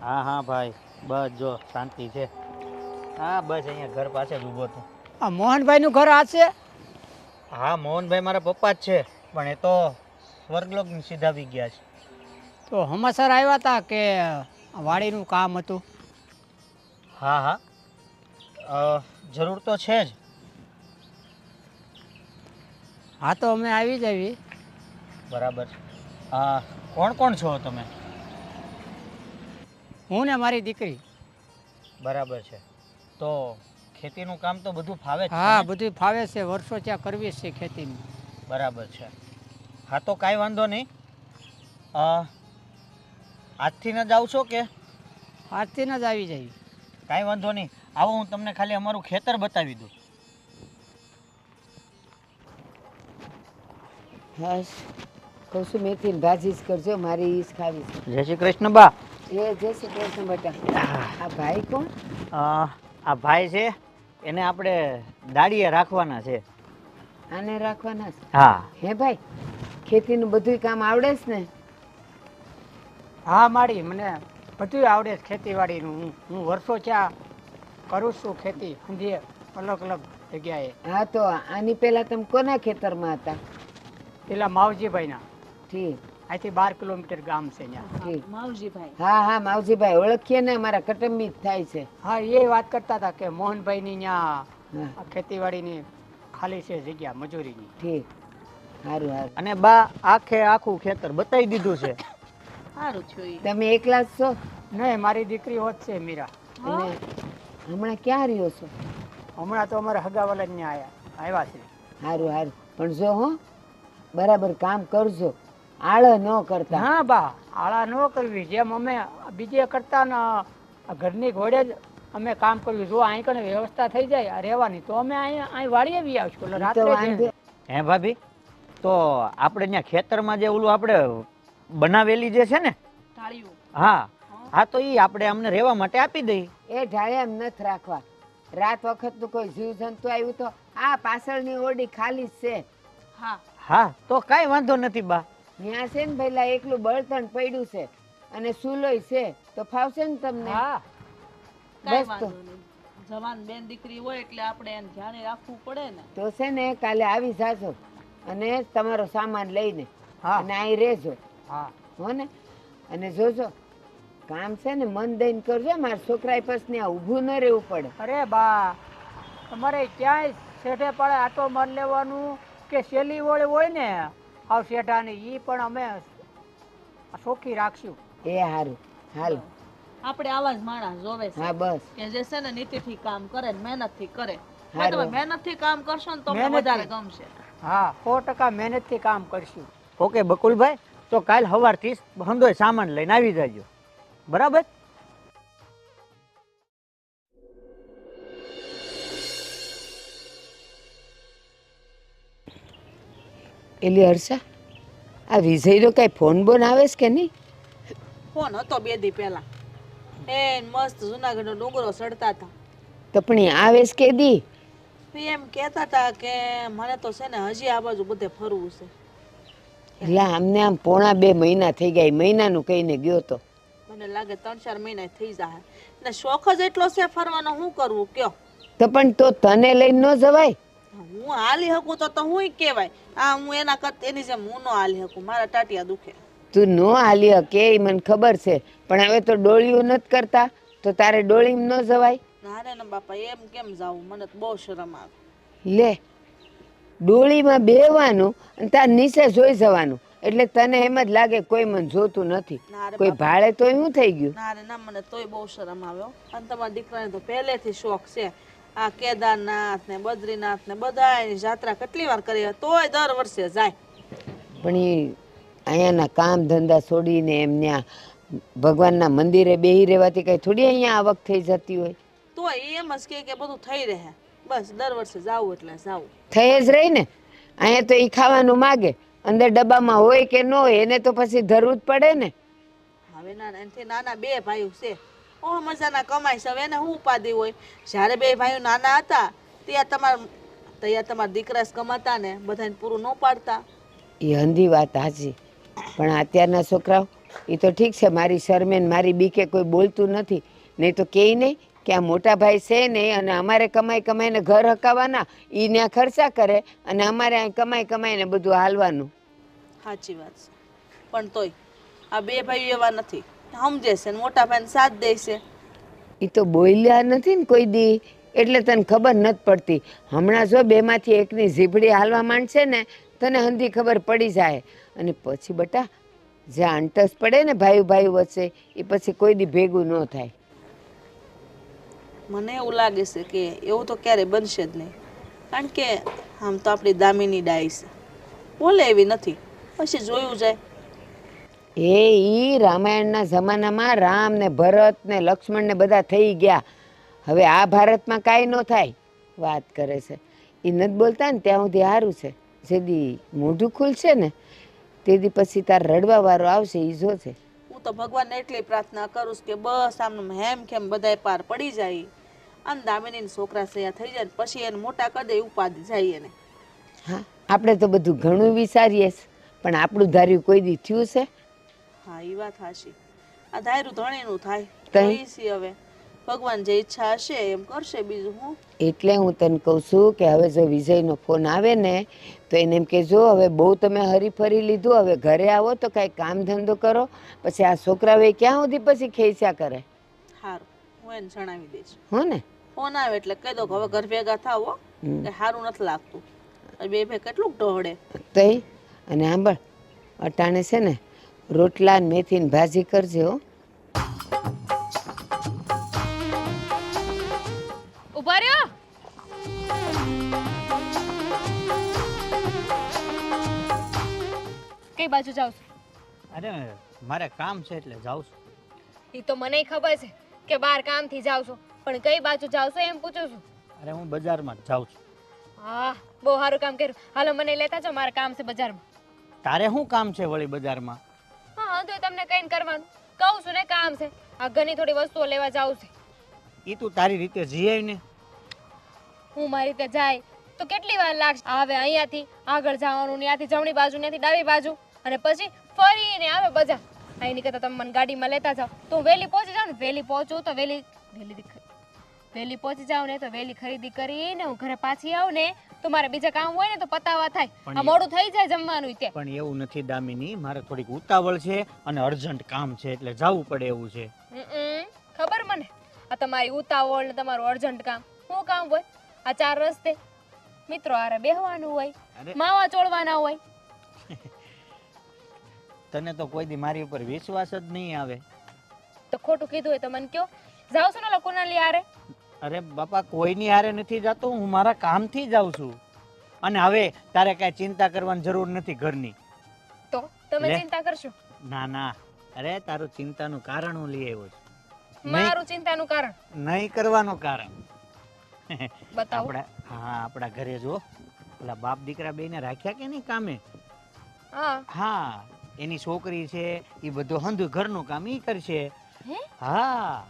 હા હા ભાઈ, બસ જો શાંતિ છે. હા બસ અહીંયા ઘર પાસે જ ઊભો હતો. આ મોહનભાઈનું ઘર આ છે? હા મોહનભાઈ મારા પપ્પા જ છે, પણ એ તો સ્વર્ગલોકની સીધાવી ગયા છે. તો હમાસર આવ્યા હતા કે વાડીનું કામ હતું? હા હા, જરૂર તો છે જ. હા તો અમે આવી જ આવી. બરાબર. કોણ કોણ છો તમે? હું ને મારી દીકરી. બરાબર છે. તો ખેતીનું કામ તો બધું ફાવે જ છે હા ને? બધું ફાવે છે, વર્ષો ત્યાં કરવી જ છે ખેતીનું. બરાબર છે. હા તો કાંઈ વાંધો નહીં. આજથી ન જાવ છો કે? આજથી જ આવી જાય. કાંઈ વાંધો નહીં, આવો હું તમને ખાલી અમારું ખેતર બતાવી દઉં. બસ કહું છું મેથીની ભાજી જ કરજો, મારી ઈ જ ખાવી છે. જય શ્રી કૃષ્ણ બા. જય શ્રી કૃષ્ણ બેટા. આ ભાઈ કોણ? આ ભાઈ છે, એને આપણે દાડીએ રાખવાના છે. આને રાખવાના છે? હા. હે ભાઈ, ખેતીનું બધું કામ આવડે છે ને? હા માડી, મને બધું આવડે છે ખેતીવાડીનું. હું વર્ષો ત્યાં કરું છું ખેતી, સમજીએ અલગ અલગ જગ્યાએ. હા તો આની પહેલા તમે કોના ખેતરમાં હતા? પેલા માવજીભાઈના. ઠીક અહીંથી 12 કિલોમીટર ગામ છે ત્યાં. ઠીક. માવજીભાઈ. હા હા માવજીભાઈ ઓળખીએ ને, અમારા કટંબી જ થાય છે. હા એ વાત કરતા હતા કે મોહનભાઈની ત્યાં હા ખેતીવાડીની ખાલી છે જગ્યા મજૂરીની. ઠીક, સારું સારું. અને બા આખું ખેતર બતાવી દીધું છે. સારું થયું ઈ. તમે એકલા જ છો? નહીં, મારી દીકરી હોત છે મીરા. અને હમણાં ક્યાં રહ્યો છો? હમણાં તો અમારે હગાવાલા જ ત્યાં આવ્યા છે. સારું સારું, પણ જો હો બરાબર કામ કરજો, આળ ન કરતા. હા બા, આળા ન કરવી. જેમ અમે બીજે કરતા ને ઘરની ઘોડે જ અમે કામ કરવી. જો અહીં કને વ્યવસ્થા થઈ જાય રહેવાની તો અમે અહીં વાડીએ બી આવશું. એટલે ઈ તો રાત્રે વાંધો. હે ભાભી, તો આપણે ત્યાં ખેતરમાં જે ઓલું આપણે બનાવેલી જે છે ને, ઢાળિયું. હા હા, તો ઈ આપણે અમને રહેવા માટે આપી દઈ. એ ઢાળિયા નથી રાખવા. રાત વખત નું કોઈ જીવ જંતુ આવ્યું તો આ પાછળની ઓરડી ખાલી જ છે. હા. હા તો કાંઈ વાંધો નથી બા. ત્યાં છે ને પેલા એકલું બળતણ પડ્યું છે અને સુલોય છે, તો ફાવશે ને તમને? હા કાંઈ બસ તો. વાંધો નહીં. જવાન બેન દીકરી હોય એટલે આપણે એને ધ્યાને રાખવું પડે ને. તો છે ને કાલે આવી જાજો અને તમારો સામાન લઈને હા અને અહીં રહેજો, હા. હો ને? અને જોજો કામ છે ને મન દઈને કરજો, મારા છોકરાએ પછી ત્યાં ઊભું ન રહેવું પડે. અરે બા, તમારે ક્યાંય શેઠે પડે આટો માર લેવાનું કે શેલી વળે હોય ને આવ શેઠાની, એ પણ અમે ચોખ્ખી રાખશું. એ સારું, હાલ. આપણે આવા જ માણસ જોવે છે હા બસ કે જે છે ને નીતિથી કામ કરે ને મહેનતથી કરે. જો હારું. તમે મહેનતથી કામ કરશો ને તો તમને મહેનતથી. વધારે ગમશે. હા 100% મહેનતથી કામ કરશું. ઓકે બકુલભાઈ, તો કાલ સવારથી હંધોય સામાન લઈને આવી જાજો, બરાબર? એલી હર્ષા, આ વિજયનો કઈ ફોન બોન આવે છે કે નહીં? ફોન હતો 2 દી પહેલા. મસ્ત જુનાગઢનો ડુંગરો ચડતા હતા. તો પણ એ આવે છે કે દી? એમ કહેતા હતા કે મને તો છે ને હજી આ બાજુ બધે ફરવું છે. એટલે આમને આમ પોણા 2 મહિના થઈ ગયા, મહિનાનું કહીને ગયો તો. મને લાગે 3-4 મહિના થઈ જાય. ને શોખ જ એટલો છે ફરવાનો, શું કરવું કયો? તો પણ તો તને લઈને ન જવાય? હું હાલી શકું તો હું કહેવાય. આ હું એના કરતા એની જેમ હું ન હાલી શકું, મારા ટાટિયા દુખે. તું નો હાલી કે ઈ મને ખબર છે, પણ હવે તો ડોળિયું નથી કરતા, તો તારે ડોળીમાં ન જવાય? ના રે ના બાપા, એમ કેમ જાવું? મને તો બહુ શરમ આવે. લે, ડોળીમાં બેહવાનું અને તાર નીચે જોઈ જવાનું, એટલે તને એમ જ લાગે કોઈ મને જોતું નથી. ના રે કોઈ બાપા. ભાડે તોય શું થઈ ગયું? ના રે ના, મને તોય બહુ શરમ આવે હો. અને તમારા દીકરાને તો પહેલેથી શોખ છે. આ કેદારનાથ ને બદ્રીનાથ ને બધાયની જાત્રા કેટલી વાર કરી, તોય દર વર્ષે જાય. પણ એ અહીંયાના કામ ધંધા છોડીને એમ ત્યાં ભગવાનના મંદિરે બેહી રહેવાથી કઈ થોડી અહીંયા આવક થઈ જતી હોય? તોય એમ જ કે બધું થઈ રહે. બસ દર વર્ષે જાવું એટલે જાવું. થઈ જ રહી ને. અહીંયા તો એ ખાવાનું માગે, અંદર ડબ્બામાં હોય કે ન હોય એને તો પછી ધરવું જ પડે ને. હવે એનાથી નાના 2 ભાઈઓ છે, ઓ મજાના કમાય છે. હવે એને શું ઉપાધિ હોય? જ્યારે 2 ભાઈઓ નાના હતા ત્યાં તમારા દીકરા જ કમાતા ને, બધાને પૂરું ન પાડતા. એ હંધી વાત હાચી, પણ અત્યારના છોકરાઓ એ તો ઠીક છે, મારી શરમે ને મારી બીકે કોઈ બોલતું નથી. નહીં તો કહે નહીં કે આ મોટા ભાઈ છે નહીં અને અમારે કમાઈ કમાઈને ઘર હકાવવાના, એ ત્યાં ખર્ચા કરે અને અમારે અહીં કમાઈ કમાઈને બધું હાલવાનું. સાચી વાત છે, પણ તોય આ બે ભાઈઓ એવા નથી, સમજે છે ને મોટા ભાઈને સાથ દે છે. એ તો બોલ્યા નથી ને કોઈ દી, એટલે તને ખબર નથી પડતી. હમણાં જો બેમાંથી એકની ઝીભડી હાલવા માંડશે ને તને હંધી ખબર પડી જાય. અને પછી બટા જ્યાં અંટસ પડે ને ભાઈ ભાઈ વચ્ચે, એ પછી કોઈ દી ભેગું ન થાય. મને એવું લાગે છે કે એવું તો ક્યારે બનશે જ નહીં, કારણ કે આમ તો આપણી દામિની ડાઈ છે, બોલે એવી નથી, પછી જોયું જાય. ઈ રામાયણના જમાનામાં રામ ને ભરત ને લક્ષ્મણ ને બધા થઈ ગયા. હવે આ ભારતમાં કાંઈ ન થાય. વાત કરે છે એ નથી બોલતા ને ત્યાં સુધી સારું છે. જેદી મોઢું ખુલશે ને તેથી પછી તાર રડવા વાળો આવશે, એ જોશે. હું તો ભગવાનને એટલી પ્રાર્થના કરું છું કે બસ આમનું હેમ ખેમ બધાય પાર પડી જાય અને દામિની છોકરા સયા થઈ જાય ને પછી એને મોટા કરી દે ઉપાધિ જાય એને. હા, આપણે તો બધું ઘણું વિચારીએ છે, પણ આપણું ધાર્યું કોઈ દી થયું છે? હા, એ વાત હાચી. આ ધાયરું ધણીનું થાય, તઈ? જોઈ છીએ હવે ભગવાન જે ઈચ્છા હશે એમ કરશે, બીજું હું. એટલે હું તને કહું છું કે હવે જો વિજયનો ફોન આવે ને તો એને એમ કહેજો હવે બહુ તમે હરીફરી લીધું, હવે ઘરે આવો તો કાંઈ કામ ધંધો કરો, પછી આ છોકરાઓએ ક્યાં સુધી પછી ખેંચ્યા કરે. સારું, હું એને જણાવી દઈશ. હો ને? ફોન આવે એટલે કહી દો કે હવે ઘર ભેગા થાવ હો, કે સારું નથી લાગતું. બે ભાઈ કેટલું ટોહડે. તઈ અને સાંભળ, અટાણે છે ને રોટલા ને મેથીની ભાજી કરજે હો. ઉભા રહ્યો. કઈ બાજુ જાવ છો? અરે મારે કામ છે એટલે જાઉં છું. એ તો મને ખબર છે કે બહાર કામથી જાવ છો, પણ કઈ બાજુ જાવ છો એમ પૂછું છું. અરે હું બજારમાં જ જાઉં છું. હા, બહુ સારું કામ કર્યું. હાલો મને લેતા જાઓ, મારે કામ છે બજારમાં. તારે શું કામ છે વળી બજારમાં? હા, તો તમને કઈ કરવાનું કહું છું ને, કામ છે. આ ઘરની થોડી વસ્તુઓ લેવા જાવ છે. એ તું તારી રીતે જઈ આવી ને. હું મારી રીતે જાય તો કેટલી વાર લાગશે? આવે અહીંયાથી આગળ જવાનું, ત્યાંથી જમણી બાજુ, ત્યાંથી ડાબી બાજુ, અને પછી ફરીને આવે બજાર. અહીં કરતા તમે મને ગાડીમાં લેતા જાઓ તો હું વહેલી પહોંચી જાઉં ને. વહેલી પહોંચું તો વહેલી પહોંચી જાઉં ને તો વહેલી ખરીદી કરીને હું ઘરે પાછી આવું ને તો મારે બીજા કામ હોય ને તો પતાવા થાય. આ મોડું થઈ જાય જમવાનું તે. પણ એવું નથી દામિની, મારે થોડીક ઉતાવળ છે અને અર્જન્ટ કામ છે એટલે જવું પડે એવું છે. ખબર મને આ તમારી ઉતાવળ ને તમારું અર્જન્ટ કામ. શું કામ હોય? આ ચાર રસ્તે મિત્રો આરે બેહવાનું હોય, માવા ચોળવાના હોય. તને તો કોઈ દી મારી ઉપર વિશ્વાસ જ નહીં આવે. તો ખોટું કીધું હોય તો મને કયો. જાવ છો ને કોનાલી આરે? અરે બાપા, કોઈની હારે નથી જાતો, હું મારા કામથી જાઉં છું. અને હવે તારે કાંઈ ચિંતા કરવાની જરૂર નથી ઘરની. તો તમે લે. ચિંતા કરશો? ના ના, અરે તારું ચિંતાનું કારણ હું લઈ આવ્યો છું. મારું ચિંતાનું કારણ નહીં કરવાનું કારણ બતાવો. આપણા ઘરે જો પેલા બાપ દીકરા બેને રાખ્યા કે નહીં કામે. હા હા, એની છોકરી છે, એ બધું હંધું ઘરનું કામ ઈ કરશે. હે? હા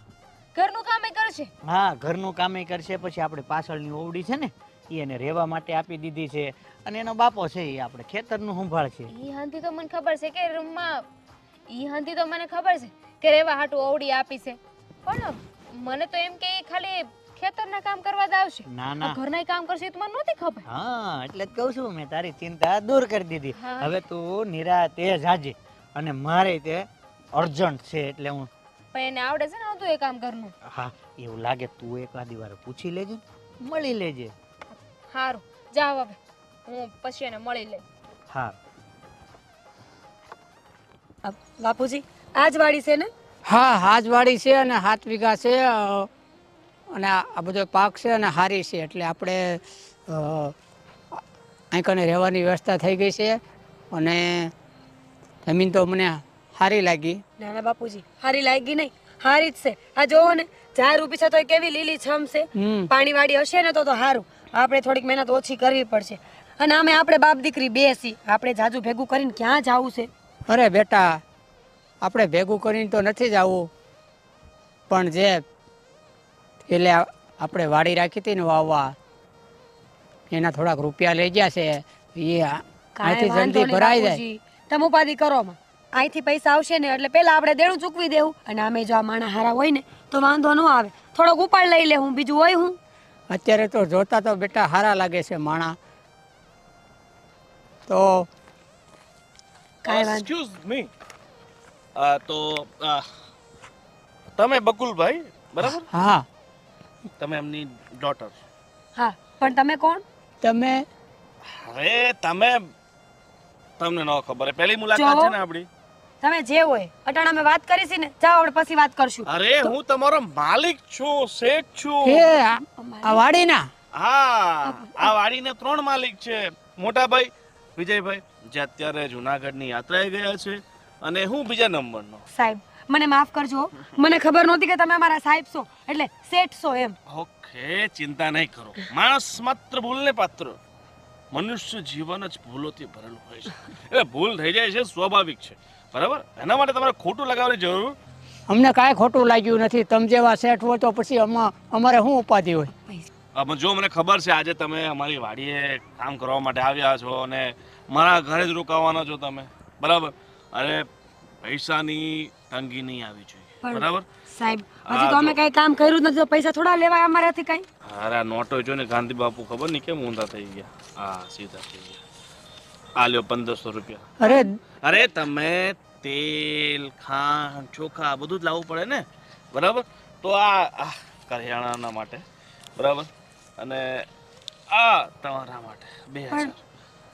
ઘરનું કામ એ કરશે? હા, ઘરનું કામ ઈ કરશે. પછી આપણે પાછળની ઓવડી છે ને એ એને રહેવા માટે આપી દીધી છે, અને એનો બાપો છે એ આપણે ખેતરનું સંભાળ છે. ઈ હાંધી તો મને ખબર છે કે રૂમમાં મને ખબર છે કે રહેવા હાટુ ઓવડી આપી છે, પણ મને તો એમ કે ઈ ખાલી ખેતરના કામ કરવા જ આવશે. ના ના, ઘરના કામ કરશે તો મને નહોતી ખબર. હા એટલે જ કહું છું, મેં તારી ચિંતા દૂર કરી દીધી. હા. હવે તું નિરાતે જાજે, અને મારે તે અર્જન્ટ છે એટલે હું. પણ એને આવડે છે ને બધું એ કામ ઘરનું? હા, એવું લાગે તું એકાદી વાર પૂછી લેજે, મળી લેજે. સારું, જાવ હવે, હું પછી એને મળી લઈ. હા બાપુજી, આ જ વાડી છે ને? હા, હાજવાડી છે અને 7 વીઘા છે, અને આ બધો પાક છે અને હારી છે, એટલે આપણે અહીં કને રહેવાની વ્યવસ્થા થઈ ગઈ છે, અને જમીન તો મને સારી લાગી. ના ના બાપુજી, હારી લાગી નહીં, હારી જ છે. આ જોવો ને, ઝાડ ઊભી છે તો એ કેવી લીલી છમ છે. પાણી વાળી હશે ને તો સારું. આપણે થોડીક મહેનત ઓછી કરવી પડશે, અને અમે આપણે બાપ દીકરી બે છીએ, આપણે જાજુ ભેગું કરીને ક્યાં જવું છે? અરે બેટા, આપણે ભેગું કરીને તો નથી જ આવવું, પણ જે એટલે આપણે વાડી રાખી હતી ને વાવવા, એના થોડાક રૂપિયા લઈ ગયા છે, એ અહીંથી જલ્દી ભરાઈ જાય. તમે ઉપાધિ કરો માં. અહીંથી પૈસા આવશે ને એટલે પહેલા આપણે દેણું ચૂકવી દેવું, અને આમે જો આ માણા હારા હોય ને તો વાંધો ન આવે, થોડોક ઉપાડ લઈ લે, હું બીજું હોય હું. અત્યારે તો જોતા તો બેટા સારા લાગે છે માણા, તો કાંઈ વાંધો. એક્સક્યુઝ મી, તો તમે બકુલભાઈ બરાબર? હા. તમે એમની ડોટર? હા, પણ તમે કોણ? તમે હવે તમને ન ખબર હે, પહેલી મુલાકાત છે ને આપણી. તમે જે હોય અટાણા અમે વાત કરીશી ને, જાઓ આપણે પછી વાત કરશું. અરે હું તમારો માલિક છું, શેઠ છું. એ આ વાડીના હા, આ વાડીને 3 માલિક છે. મોટા ભાઈ વિજયભાઈ, જે અત્યારે જુનાગઢની યાત્રાએ ગયા છે, અને હું બીજા નંબરનો. સાહેબ મને માફ કરજો, મને ખબર નહોતી કે તમે અમારા સાહેબ છો, એટલે શેઠ છો એમ. ઓકે, ચિંતા નહીં કરો. માણસ માત્ર ભૂલને પાત્ર. મનુષ્ય જીવન જ ભૂલોથી ભરેલું હોય છે, એટલે ભૂલ થઈ જાય છે, સ્વાભાવિક છે, બરાબર? એના માટે તમારે ખોટું લગાવવાની જરૂર. અમને કાંઈ ખોટું લાગ્યું નથી. તમે જેવા સેટ હોય તો પછી અમારે શું ઉપાધિ હોય? જો મને ખબર છે આજે તમે અમારી વાડીએ કામ કરવા માટે આવ્યા છો અને મારા ઘરે જ રોકાવાના છો તમે, બરાબર? અરે પૈસાની તંગી નહીં આવી જોઈએ, બરાબર? સાહેબ હજી તો અમે કઈ કામ કર્યું જ નથી, તો પૈસા થોડા લેવાય અમારાથી કઈ? અરે આ નોટો જો ને ગાંધી બાપુ ખબર નહીં કેમ ઊંધા થઈ ગયા. હા, સીધા થઈ ગયા. આ લ્યો 1500 રૂપિયા. અરે તમે તેલ, ખાંડ, ચોખા બધું જ લાવવું પડે ને, બરાબર? તો આ કરિયાણાના માટે, બરાબર, અને આ તમારા માટે 2000.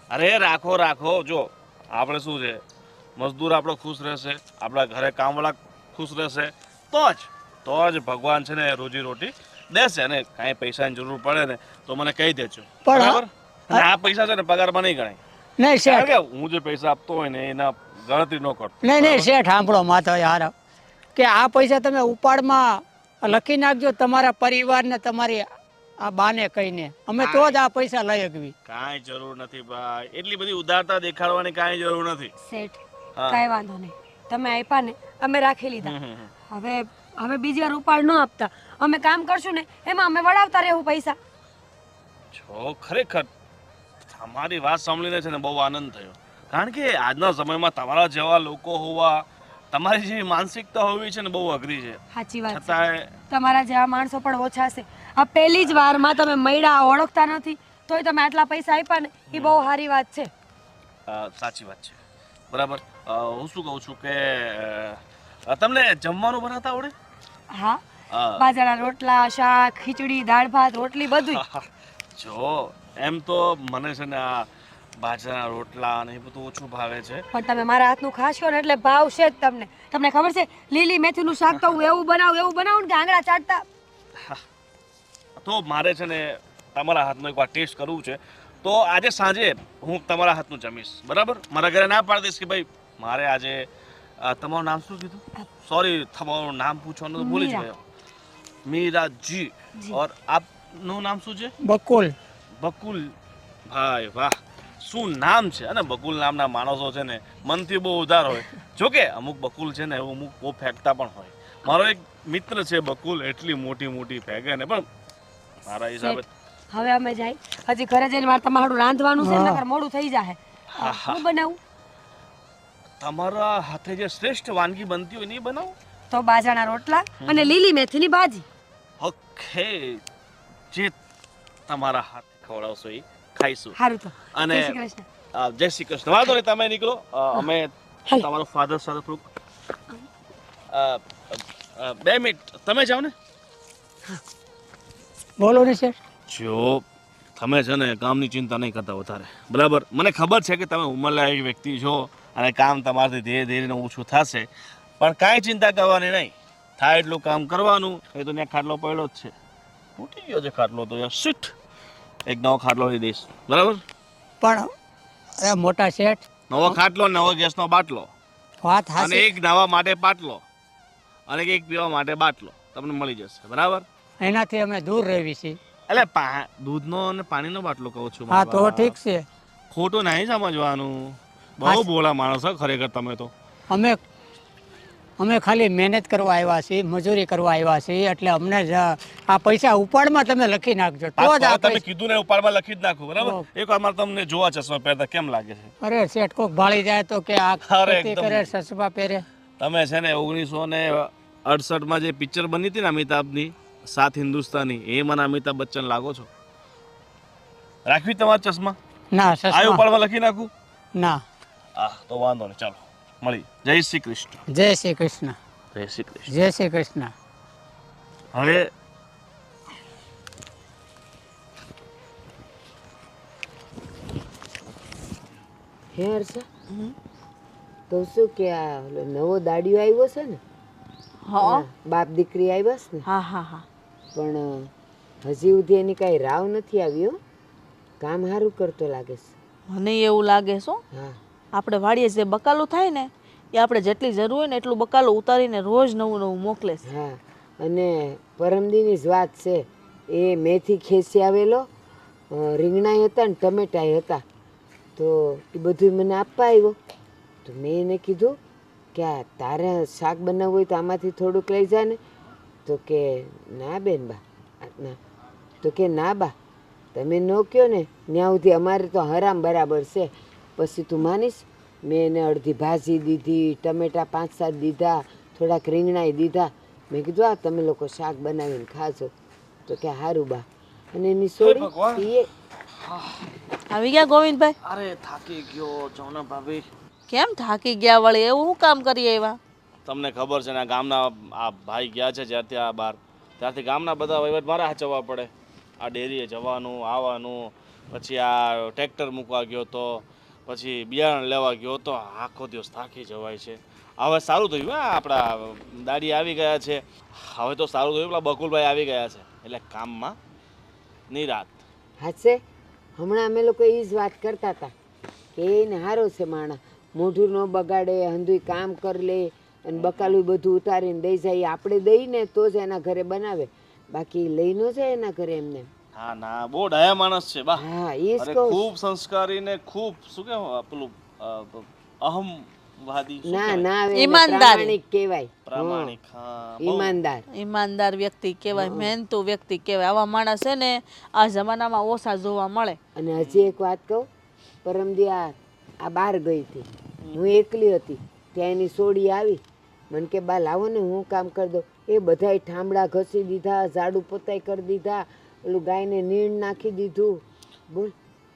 અરે રાખો. જો આપણે શું છે, મજદૂર આપણો ખુશ રહેશે, આપણા ઘરે કામવાળા ખુશ રહેશે, તો જ ભગવાન છે ને રોજી રોટી દેશે. અને કાંઈ પૈસાની જરૂર પડે ને તો મને કહી દેજો, બરાબર? અને આ પૈસા છે ને પગારમાં નહીં ગણાય. નહીં શેઠ, કારણ કે હું જે પૈસા આપતો હોય ને એના ગણતરી ન કરતો. નહીં શેઠ, સાંભળો માથો યાર, કે આ પૈસા તમે ઉપાડમાં લખી નાખજો તમારા પરિવારને, તમારી આ બાને કહીને, અમે તો જ આ પૈસા લઈ શકવી. કાંઈ જરૂર નથી ભાઈ, એટલી બધી ઉદારતા દેખાડવાની કાંઈ જરૂર નથી. શેઠ કાંઈ વાંધો નહીં, તમે આપ્યા ને અમે રાખી લીધા. હવે બીજી વાર ઉપાડ ન આપતા, અમે કામ કરશું ને એમાં અમે વડાવતા રહેવું પૈસા. જો ખરેખર તમારી વાત સાંભળીને છે ને બહુ આનંદ થયો, કારણ કે આજના સમયમાં તમારા જેવા લોકો હોવા, તમારી જેવી માનસિકતા હોવી છે ને બહુ અઘરી છે. સાચી વાત છે, છતાંય તમારા જેવા માણસો પણ ઓછા છે. આ પહેલી જ વારમાં તમે મળ્યા, ઓળખતા નથી, તોય તમે આટલા પૈસા આપ્યા ને, એ બહુ સારી વાત છે. સાચી વાત છે, બરાબર. હું શું કહું છું કે તમને જમવાનું બનાવતા આવડે? હા, બાજરાના રોટલા, શાક, ખીચડી, દાળ ભાત, રોટલી બધું. જો એમ તો મને છે ને આ બાજરાના રોટલા અને એ બધું ઓછું ભાવે છે, પણ તમે મારા હાથનું ખાશો ને એટલે ભાવશે જ તમને. તમને ખબર છે લીલી મેથીનું શાક તો હું એવું બનાવું ને કે આંગળા ચાટતા. તો મારે છે ને તમારા હાથનો એકવાર ટેસ્ટ કરવું છે, તો આજે સાંજે હું તમારા હાથનું જમીશ, બરાબર? મારા ઘરે ના પાડી દઈશ કે ભાઈ મારે આજે તમારું નામ શું કીધું? સોરી, તમારું નામ પૂછવાનું તો ભૂલી જ ગયો. મીરાજી. ઓર આપનું નામ શું છે? બકુલ. બકુલ ભાઈ, વાહ, શું નામ છે! અને બકુલ નામના માણસો છે ને મનથી બહુ ઉદાર હોય. જોકે અમુક બકુલ છે ને એવું અમુક બહુ ફેંકતા પણ હોય. મારો એક મિત્ર છે બકુલ, એટલી મોટી ફેંકે ને, પણ મારા હિસાબે હવે અમે જાય, હજી ઘરે જઈને મારે તમારું રાંધવાનું છે, નકર મોડું થઈ જાય. હું બનાવું? તમારા હાથે જે શ્રેષ્ઠ વાનગી બનતી હોય ને એ બનાવો. તો બાજરાના રોટલા અને લીલી મેથીની ભાજી. ઓકે, જે તમારા હાથ ખવડાવશો એ ખાઈશું. સારું, તો અને જય શ્રી કૃષ્ણ. જય શ્રી કૃષ્ણ. વાંધો નહીં, તમે નીકળો. અમે તમારો ફાધર સાથે થોડુંક 2 મિનિટ તમે જાઓ ને. બોલો ને શેઠ. જો તમે છે ને કામની ચિંતા નહીં કરતા વધારે, બરાબર? મને ખબર છે કે તમે ઉંમરલાયક વ્યક્તિ છો અને કામ તમારાથી ધીરે ધીરે ઓછું થશે, પણ કાંઈ ચિંતા કરવાની નહીં. થાય એટલું કામ કરવાનું. એ તો ત્યાં ખાટલો પડ્યો જ છે, તૂટી ગયો છે ખાટલો તો યાર, શીટ. એક નવો ખાટલો લઈ દઈશ, બરાબર? પણ અરે મોટા શેઠ, નવો ખાટલો, નવો ગેસનો બાટલો, વાત અને હાચી. એક નાવા માટે પાટલો, અને એક પીવા માટે બાટલો તમને મળી જશે, બરાબર? એનાથી અમે દૂર રહેવી છીએ. એટલે દૂધનો અને પાણીનો બાટલો કહું છું. હા, તો ઠીક છે. ખોટું નહીં સમજવાનું. બહુ ભોળા માણસ હો ખરેખર તમે તો. અમે અમે ખાલી મહેનત કરવા આવ્યા છીએ, મજૂરી કરવા આવ્યા છીએ, એટલે અમને આ પૈસા ઉપાડમાં તમે લખી નાખજો તો જ આ તમે કીધું ને ઉપાડમાં લખી જ નાખું બરાબર. એકવાર મારે તમને જોવા ચશ્મા પહેરતા કેમ લાગે છે? અરે શેઠ કોક ભાળી જાય તો કે આ અરે ખેતી એકદમ. કરે ચશ્મા પહેરે. તમે છે ને 1968 જે પિક્ચર બની હતી ને અમિતાભની સાત હિન્દુસ્તાની, એ મને અમિતાભ બચ્ચન લાગો છો. રાખવી તમારા ચશ્મા? ના આ ચશ્મા ઉપાડમાં લખી નાખું? ના. તો વાંધો નહીં, ચાલો મળી. જય શ્રી કૃષ્ણ. જય શ્રી કૃષ્ણ. જય શ્રી કૃષ્ણ. જય શ્રી કૃષ્ણ. હવે હે હર્ષા તો શું કે આ ઓલો નવો દાડિયો આવ્યો છે ને? હા બાપ દીકરી આવ્યા છે ને? હા હા હા પણ હજી સુધી એની કાંઈ રાવ નથી આવી હો. કામ સારું કરતો લાગે છે. મને એવું લાગે છે હો. હા આપણે વાડીએ જે બકાલું થાય ને એ આપણે જેટલી જરૂર હોય ને એટલું બકાલું ઉતારીને રોજ નવું નવું મોકલે છે. હા અને પરમદીની જ વાત છે, એ મેથી ખેંચી આવેલો, રીંગણાય હતા ને ટમેટાય હતા, તો એ બધું મને આપવા આવ્યો. તો મેં એને કીધું કે આ તારે શાક બનાવવું હોય તો આમાંથી થોડુંક લઈ જા ને. તો કે ના બેન બા, ના. તો કે ના બા, તમે ન કહો ને ત્યાં સુધી અમારે તો હરામ બરાબર છે. પછી તું માનીશ, મેં એને અડધી ભાજી દીધી, ટમેટા 5-7 દીધા, થોડાક રીંગણાય દીધા. મેં કીધું આ તમે લોકો શાક બનાવીને ખાજો. તો કે હારું બા. અને એની સોડી એ આવી ગયા ગોવિંદભાઈ? અરે થાકી ગયો છો ને ભાભી. કેમ થાકી ગયા વળી? એવું શું કામ કરીએ એવા? તમને ખબર છે ને ગામના આ ભાઈ ગયા છે જ્યારથી આ બહાર, ત્યારથી ગામના બધા વહીવટ મારે હાચવવા પડે. આ ડેરીએ જવાનું આવવાનું, પછી આ ટ્રેક્ટર મૂકવા ગયો તો, પછી બિયારણ લેવા ગયો તો, આખો દિવસ થાકી જવાય છે. હવે સારું થયું હા, આપણા દાડી આવી ગયા છે. હવે તો સારું થયું, પેલા બકુલભાઈ આવી ગયા છે એટલે કામમાં નિરાત. હાચે હમણાં અમે લોકો એ જ વાત કરતા હતા કે એને હારો છે માણસ, મોઢું ન બગાડે, હંધુય કામ કરી લે અને બકાલું બધું ઉતારીને દઈ જાય. આપણે દઈને તો જ એના ઘરે બનાવે, બાકી લઈ ન જાય એના ઘરે એમને. હા ના, બહુ ડાયા માણસ છે બા. હા એ જ અરે કહું. ખૂબ સંસ્કારી ને ખૂબ શું કહેવાય પેલું અહમવાદી શું ના કહેવાય? ના આવે એને ઈમાનદારી. પ્રામાણિક કહેવાય. પ્રામાણિક. હા બહુ. ઈમાનદાર. ઈમાનદાર વ્યક્તિ કહેવાય, મહેનતુ વ્યક્તિ કહેવાય. આવા માણસ છે ને આ જમાનામાં ઓછા જોવા મળે. અને હજી એક વાત કહું, પરમદી આ બહાર ગઈ હતી, હું એકલી હતી, ત્યાં એની સોડી આવી, મને કે બા લાવો ને હું કામ કરી દઉં. એ બધાય ઠામડા ઘસી દીધા, ઝાડુ પોતાઈ કરી દીધા, ઓલું ગાયને નીણ નાખી દીધું. બોલ.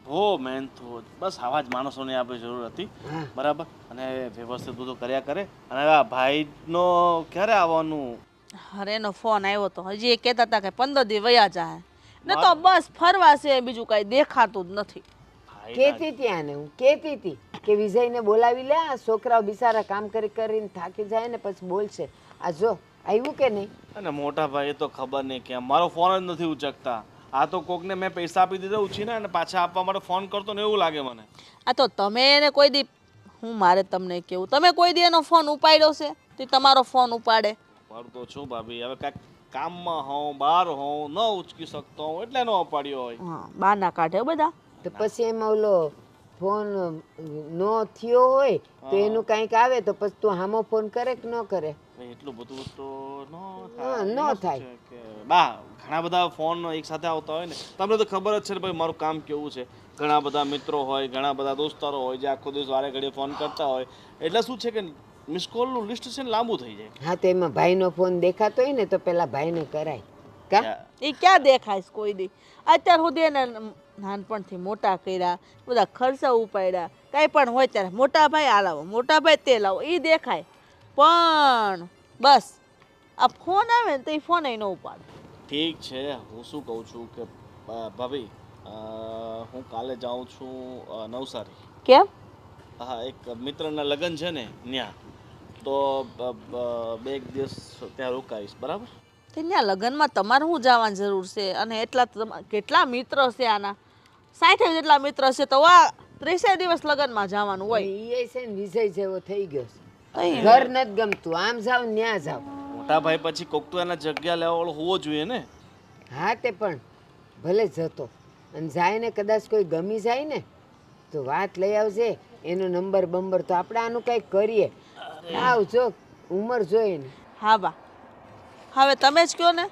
બહુ મહેનતુ. બસ આવા જ માણસોની આપણે જરૂર હતી. હા. બરાબર. અને વ્યવસ્થિત બધું કર્યા કરે. અને હવે આ ભાઈનો ક્યારે આવવાનું? અરે એનો ફોન આવ્યો તો, હજી એ કહેતા હતા કે 15 દી વયા જાય ને, તો બસ ફરવા છે, બીજું કાંઈ દેખાતું જ નથી. કેતી હતી આને, હું કેતી હતી કે વિજયને બોલાવી લે, આ છોકરાઓ બિચારા કામ કરી કરીને થાકી જાય ને પછી બોલશે. આ જો આવ્યું કે નહીં? અને મોટા ભાઈ તો ખબર નહીં કેમ મારો ફોન જ નથી ઉચકતા. આ તો કોકને મેં પૈસા આપી દીધા ઉછીને અને પાછા આપવા માટે ફોન કરતો ને એવું લાગે મને. આ તો તમે એને કોઈ દી, હું મારે તમને કેવું, તમે કોઈ દી એનો ફોન ઉપાડ્યો છે? તે તમારો ફોન ઉપાડે. મારું તો છું ભાભી, હવે કાંઈક કામમાં હોઉં, બહાર હોઉં, ન ઉચકી શકતો હોઉં એટલે ન અપાડ્યો હોય. હા, બહાના કાઢે બધા. તો પછી એમાં ઓલો ફોન નો થયો હોય તો એનું કંઈક આવે તો પછી તું હામો ફોન કરે કે ન કરે? એટલું બધું તો ન હા, ન એમાં શું થાય. છે કે બા ઘણા બધા ફોન એક સાથે આવતા હોય ને, તમને તો ખબર જ છે ને ભાઈ મારું કામ કેવું છે. ઘણા બધા મિત્રો હોય, ઘણા બધા દોસ્તારો હોય જે આખો દિવસ વારે ઘડીએ ફોન કરતા હોય, એટલે શું છે કે મિસ કોલનું લિસ્ટ છે ને લાંબુ થઈ જાય. હા તો એમાં ભાઈનો ફોન દેખાતો હોય ને તો પેલા ભાઈને કરાય. કા એ ક્યાં દેખાય છે કોઈ દી? અત્યાર સુધી એને નાનપણથી મોટા કર્યા, બધા ખર્ચા ઉપાડ્યા, કાંઈ પણ હોય ત્યારે મોટા ભાઈ આ લાવો, મોટા ભાઈ તે લાવો, એ દેખાય. પણ બસ આ ફોન આવે ને તો એ ફોન ન ઉપાડે. ઠીક છે, હું શું કહું છું કે ભાભી હું કાલે જાઉં છું નવસારી. કેમ? હા, એક મિત્રના લગ્ન છે ને ત્યાં, તો 2 દિવસ ત્યાં રોકાઈશ. બરાબર? ત્યાં લગ્નમાં તમારે શું જવાની જરૂર છે? અને એટલા કેટલા મિત્ર છે આના? 60 જેટલા મિત્ર છે તો આ 30 દિવસ લગ્નમાં જવાનું હોય. એ છે ને વિજય જેવો થઈ ગયો છે, તઈ ઘર નથી ગમતું, આમ જાવ ને ત્યાં જાવ. મોટા ભાઈ પછી કોક તો એના જગ્યા લેવા વાળો હોવો જોઈએ ને. હા તે પણ ભલે જતો અને જાય ને કદાચ કોઈ ગમી જાય ને તો વાત લઈ આવજે, એનો નંબર બંબર તો આપણે આનું કંઈક કરીએ. આવજો ઉંમર જોઈએ ને. હા બા, હવે તમે જ કહો ને.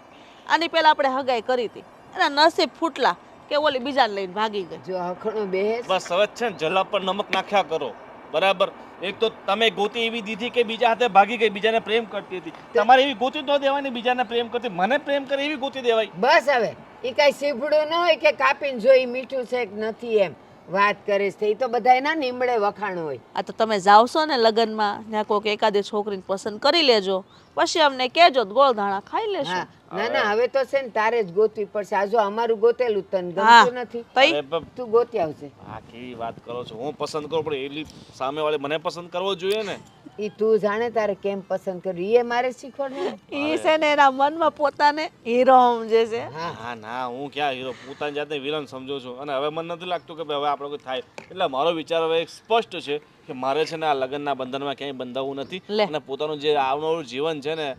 આની પહેલા આપણે હગાઈ કરી હતી, એના નસીબ ફૂટલા કે ઓલી બીજાને લઈને ભાગી ગઈ. જો હખણો બેહેસ બસ હવે છે ને જલા પર નમક નાખ્યા કરો, બરાબર. એક તો તમે ગોતી એવી દીધી કે બીજા હાથે ભાગી ગઈ, બીજાને પ્રેમ કરતી હતી. તમારે એવી ગોતી તો દેવાની, બીજાને પ્રેમ કરતી. મને પ્રેમ કરે એવી ગોતી દેવાય. બસ હવે એ કઈ સીભડું ન હોય કે કાપીને જોઈ મીઠું છે કે નથી એમ વાત કરીશ તો એ તો બધા એના નીમડે વખાણ હોય. આ તો તમે જાઓ છો ને લગ્નમાં, ત્યાં કોઈક એકાદી છોકરીને પસંદ કરી લેજો, પછી અમને કહેજો તો ગોળ ધાણા ખાઈ લેશું. હા ના ના હવે તો છે ને તારે જ ગોતવી પડશે. આ જો અમારું ગોતેલું તને હા, ગમતું નથી, તઈ અરે બાપ, તું ગોતી આવશે. આ કેવી વાત કરો છો? હું પસંદ કરું પણ એલી સામેવાળી મને પસંદ કરવો જોઈએ ને. ઈ તું જાણે તારે કેમ પસંદ કરવી એ મારે શીખવાડવું. ઈ છે ને એના મનમાં પોતાને હીરો સમજે છે. હા ના, હું ક્યાં હીરો, પોતાની જાતને વિલન સમજુ છું. અને હવે મને નથી લાગતું કે ભાઈ હવે આપણે કોઈ થાય. એટલે મારો વિચાર હવે એક સ્પષ્ટ છે કે મારે છે ને આ લગ્નના બંધનમાં ક્યાંય બંધાવવું નથી. લે. અને પોતાનું જે આવનારું જીવન છે ને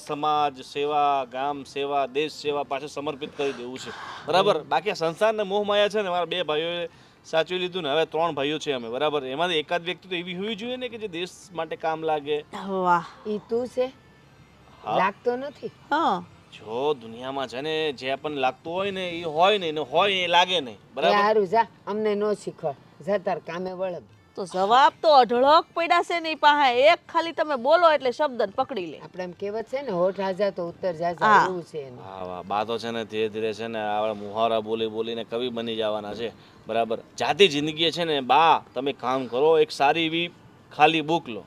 સમાજ સેવા, ગામ સેવા, દેશ સેવા પાછળ સમર્પિત કરી દેવું છે, બરાબર. બાકી આ સંસારને મોહ માયા છે ને મારા બે ભાઈઓએ સાચવી લીધું ને. હવે 3 ભાઈઓ છે અમે, બરાબર. એમાંથી એકાદ વ્યક્તિ તો એવી હોવી જોઈએ ને કે જે દેશ માટે કામ લાગે. વાહ. ઈ તું છે? હા. લાગતો નથી. હા, જો દુનિયામાં છે ને જે આપણને લાગતું હોય ને એ હોય નહીં, ને હોય એ લાગે નહીં, એ બરાબર. હારું જા, અમને નો શીખવાડ. જા તાર કામે વળગ. તો જવાબ તો અઢળક પડ્યા છે ની પાસે. એક ખાલી તમે બોલો એટલે શબ્દને પકડી લે. આપણે એમ કહેવત છે ને હોઠ હાજા તો ઉત્તર જાજા, હા. એવું છે એનું. હા વાહ, બા તો છે ને ધીરે ધીરે છે ને આપણે મુહાવરા બોલી બોલીને કવિ બની જવાના છે, બરાબર. જાતી જિંદગી છે ને બા, તમે કામ કરો, એક સારી એવી ખાલી બુક લો,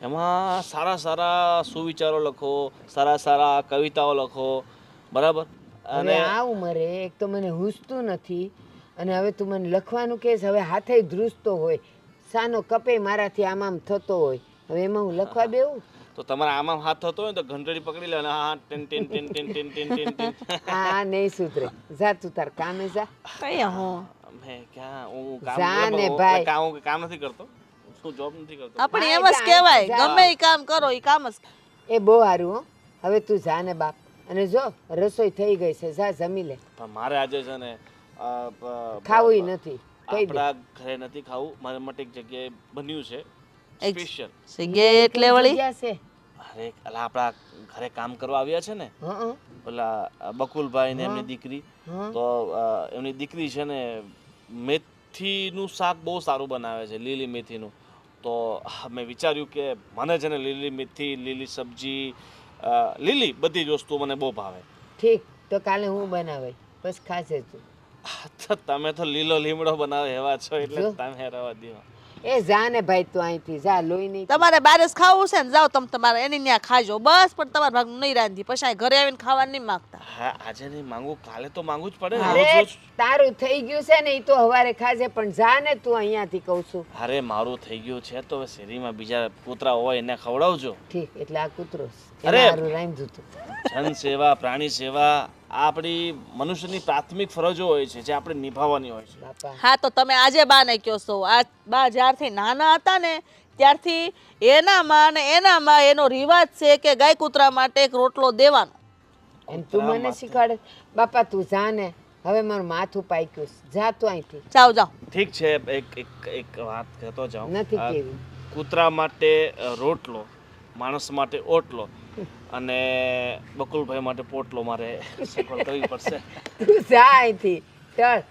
એમાં સારા સારા સુવિચારો લખો, સારા સારા કવિતાઓ લખો, બરાબર. હવે અને આ ઉંમરે એક તો મને હુસતું નથી અને હવે તું મને લખવાનું કહેશ. હવે હાથે ધ્રુજતો હોય, સાનો કપે મારાથી આમ આમ થતો હોય, હવે એમાં હું લખવા બેવું? તો તમારા આમાં હાથ થતો હોય ને તો ઘંટડી પકડી લે અને હા ten ten ten ten ten ten ten ten. આ નહીં સુધરે. જા તું તાર કામે જા. કઈ હું મેં ક્યાં હું જા ને કામ ભાઈ. કામ નથી કરતો, હું જોબ નથી કરતો. આપણે હા, એમ જ જા, કહેવાય, જા. ગમે એ કામ કરો એ કામ જ. એ બહુ સારું હો. હવે તું જા ને બાપ. અને જો રસોઈ થઈ ગઈ છે, જા જમી લે. પણ મારે આજે છે ને ખાવું નથી કહી દે. આપણા ઘરે નથી ખાવું, મારા માટે એક જગ્યાએ બન્યું છે એક સ્પેશિયલ. જગ્યાએ એટલે વળી જગ્યા છે. અરે અલા આપણા ઘરે કામ કરવા આવ્યા છે ને હં, ઓલા બકુલભાઈ ને એમની દીકરી. હં. તો એમની દીકરી છે ને મેથીનું શાક બહુ સારું બનાવે છે, લીલી મેથીનું. તો મેં વિચાર્યું કે મને છે ને લીલી મેથી, લીલી સબ્જી, લીલી બધી જ વસ્તુ મને બહુ ભાવે. ઠીક, તો કાલે હું બનાવે બસ ખાશે તું. તો તમે તો લીલો લીમડો બનાવે એવા છો એટલે જો. તમે રહેવા દો. એ જા ને ભાઈ તું અહીંથી જા. લોહી નહીં. તમારે બારે જ ખાવું છે ને જાઓ તમે તમારે એની ત્યાં ખાજો બસ. પણ તમારા ભાગનું નહીં રાંધી, પછી અહીં ઘરે આવીને ખાવાનું નહીં માંગતા. હા આજે નહીં માંગુ, કાલે તો માંગુ જ પડે ને. અરે રોજ રોજ. તારું થઈ ગયું છે ને એ તો હવારે ખાજે, પણ જા ને તું અહીંયાથી કહું છું. અરે મારું થઈ ગયું છે તો હવે શેરીમાં બીજા કૂતરા હોય એને ખવડાવજો. ઠીક, એટલે આ કૂતરો અરે. હારું રાંધ્યું તું. જન સેવા, પ્રાણી સેવા આ આપણી મનુષ્યની પ્રાથમિક ફરજો હોય છે જે આપણે નિભાવવાની હોય છે. બાપા હા તો તમે આજે બાને કહો છો. આ બા જ્યારથી નાના હતા ને ત્યારથી એનામાં ને એનામાં એનો રિવાજ છે કે ગાય કૂતરા માટે એક રોટલો દેવાનો. એમ તું મને શીખવાડે? બાપા તું જા ને. હવે મારું માથું પાક્યું છે. જા તું અહીંથી. જાઓ જાઓ. ઠીક છે, એક વાત કહેતો જાઉં. નથી આ કેવી. કૂતરા માટે રોટલો, માણસ માટે ઓટલો અને બકુલભાઈ માટે પોટલો મારે સગવડ કરવી પડશે. તું જા અહીંથી. ચલ.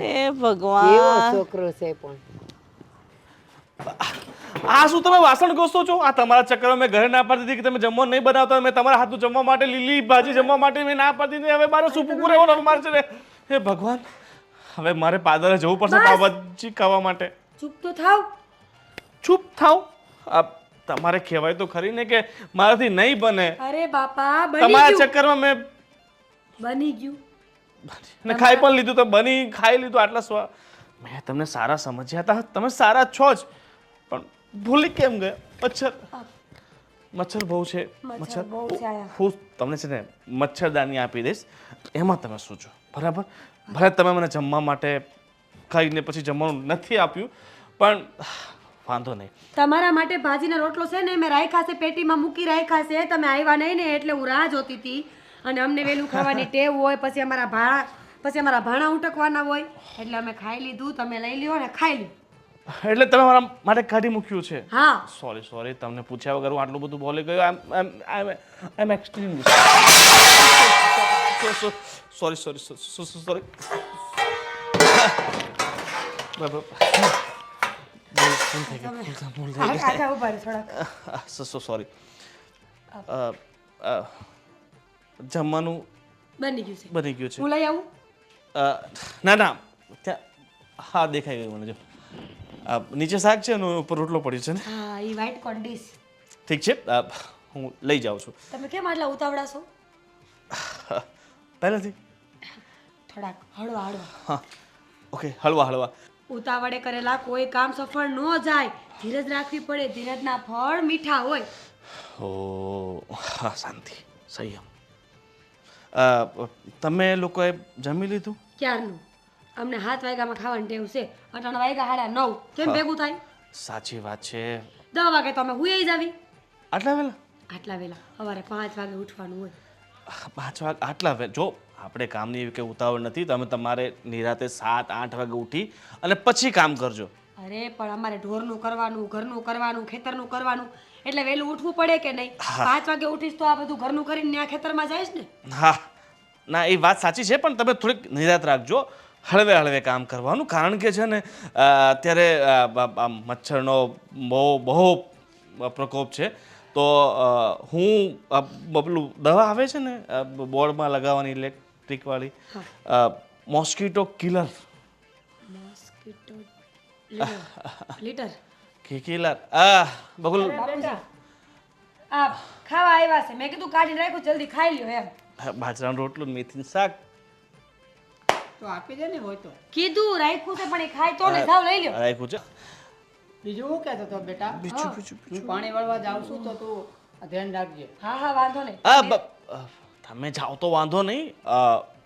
એ કેવો ભગવાન. છોકરો છે પણ. આ શું તમે વાસણ ઘોસો છો? આ તમારા ચક્કરમાં મેં ઘરે ના પાડી દીધી કે તમે જમવાનું નહીં બનાવતા. મેં તમારા હાથનું જમવા માટે, લીલી ભાજી જમવા માટે મેં ના પાડી દીધી. હવે મારે શું પૂરું રહેવાનું મારે છે ને? હે ભગવાન, હવે મારે પાદરે જવું પડશે પાવભાજી ખાવા માટે. ચૂપ તો થાવ. ચૂપ થાવ? આ તમારે કહેવાય તો ખરી ને કે મારાથી નહીં બને. અરે બાપા બની તમારા ગયું. ચક્કરમાં મેં બની ગયું. ને ખાઈ પણ લીધું તો બની ખાઈ લીધું. આટલા મેં તમને સારા સમજ્યા હતા, તમે સારા છો જ, પણ ભૂલી કેમ ગયા? મચ્છર બહુ છે. મચ્છર બહુ છે આયા. હું તમને છે ને મચ્છરદાની આપી દઈશ, એમાં તમે સૂજો, બરાબર? ભલે તમે મને જમવા માટે ખાઈને પછી જમવાનું નથી આપ્યું, પણ વાંધો નહીં. તમારા માટે ભાજીનો રોટલો છે ને મેં રાખ્યા છે, પેટીમાં મૂકી રાખ્યા છે. તમે આવ્યા નહીં ને એટલે હું રાહ જોતી હતી. અને અમને વહેલું ખાવાની ટેવ હોય, પછી અમારા ભાણા ઉટકવાના હોય, એટલે અમે ખાઈ લીધું. તમે લઈ લ્યો ને ખાઈ લ્યો. એટલે તમે મારા માટે કાઢી મૂક્યું છે? હા સોરી તમને પૂછ્યા વગર હું આટલું બધું બોલી ગયો. આઈ એમ એક્સ્ટ્રીમલી સોરી આજા ઉભા રહો થોડાક. સોરી. જમવાનું બની ગયું છે. બની ગયું છે? હું લઈ આવું? ના ત્યાં હા દેખાઈ ગયું મને. જો નીચે શાક છે અને ઉપર રોટલો પડ્યો છે ને. હા એ વ્હાઈટ કોર્ન ડીશ. ઠીક છે, હું લઈ જાઉં છું. તમે કેમ આટલા ઉતાવળા છો? પહેલેથી થોડાક હળવા હળવા. હા ઓકે, હળવા. ઉતાવળે કરેલા કોઈ કામ સફળ ન જાય. ધીરજ રાખવી પડે. ધીરજના ફળ મીઠા હોય. ઓ હા, શાંતિ, સંયમ. તમે લોકોએ જમી લીધું? ક્યારનું? અમને 7 વાગ્યામાં ખાવાની ટેવ છે. 8 વાગ્યા 9:30. કેમ ભેગું થાય? સાચી વાત છે. 10 વાગે તો અમે હુઈ જાવી. આટલા વહેલા? આટલા વેલા સવારે 5 વાગે ઉઠવાનું હોય. 5 વાગે આટલા વહેલા? જો આપણે કામની એવી કંઈ ઉતાવળ નથી. તમે તમારે નિરાતે 7-8 વાગે ઉઠી અને પછી કામ કરજો. અરે પણ અમારે ઢોરનું કરવાનું, ઘરનું કરવાનું, ખેતરનું કરવાનું, એટલે વહેલું ઉઠવું પડે કે નહીં? 5 વાગે ઉઠીશ તો આ બધું ઘરનું કરીને ત્યાં ખેતરમાં જઈશ ને. હા ના, એ વાત સાચી છે, પણ તમે થોડીક નિરાત રાખજો. હળવે કામ કરવાનું, કારણ કે છે ને અત્યારે મચ્છરનો બહુ પ્રકોપ છે. તો હું પેલું દવા આવે છે ને બોર્ડમાં લગાવવાની ઇલેક્ટ્રિકવાળી, મોસ્કીટો કિલર. મોસ્કીટો લીટર કિલર બબુલ આ ખાવા આવ્યા છે. મેં કીધું કાઢીને રાખ્યું, જલ્દી ખાઈ લ્યો એમ. બાજરાનો રોટલો, મેથીનું શાક. તો આપી દે ને હોય તો. કીધું રાખ્યું છે પણ એ ખાય તો ને. જાવ લઈ લ્યો. રાખ્યું છે. બીજું શું કહેતો તો બેટા? હું પાણી વાળવા જાઉં છું તો તું ધ્યાન રાખજે. હા વાંધો નહીં. તમે જાઓ તો વાંધો નહીં.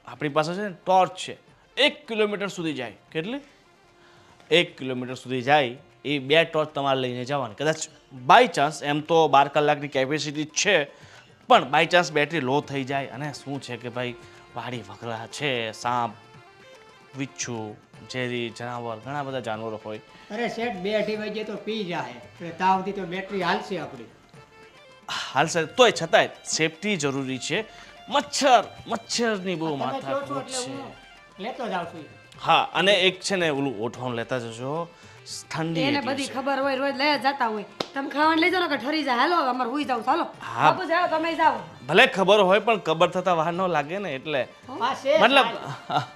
આપણી પાસે છે ને ટોર્ચ છે, 1 કિલોમીટર સુધી જાય. કેટલી? 1 કિલોમીટર સુધી જાય. એ 2 ટોર્ચ તમારે લઈને જવાની. કદાચ બાય ચાન્સ, એમ તો 12 કલાકની કેપેસિટી છે, પણ બાય ચાન્સ બેટરી લો થઈ જાય. અને શું છે કે ભાઈ વાડી વગરા છે, સાપ, વિચ્છુ, ઝેરી જનાવર, ઘણા બધા જાનવરો હોય. અરે શેઠ 2-2:30 વાગે તો પી જાય એટલે તાવથી તો બેટરી હાલશે આપણી. હાલશે તોય છતાંય સેફટી જરૂરી છે. મચ્છરની બહુ તમે કહો છો માથાકૂટ એટલે છે. હું લેતો જાઉં છું. હા, અને એક છે ને ઓલું ઓઠવાનું લેતા જજો. ઠંડી એને એટલી બધી છે. ખબર હોય, રોજ લઈ જ જતા હોય. તમે ખાવાનું લઈ જાઓ ને કે ઠરી જાય. હાલો અમારે હુઈ જાવ. ચાલો હા. બાપુ જાઓ, તમે જાઓ. ભલે ખબર હોય પણ કબર થતા વાર ન લાગે ને, એટલે આ છે મતલબ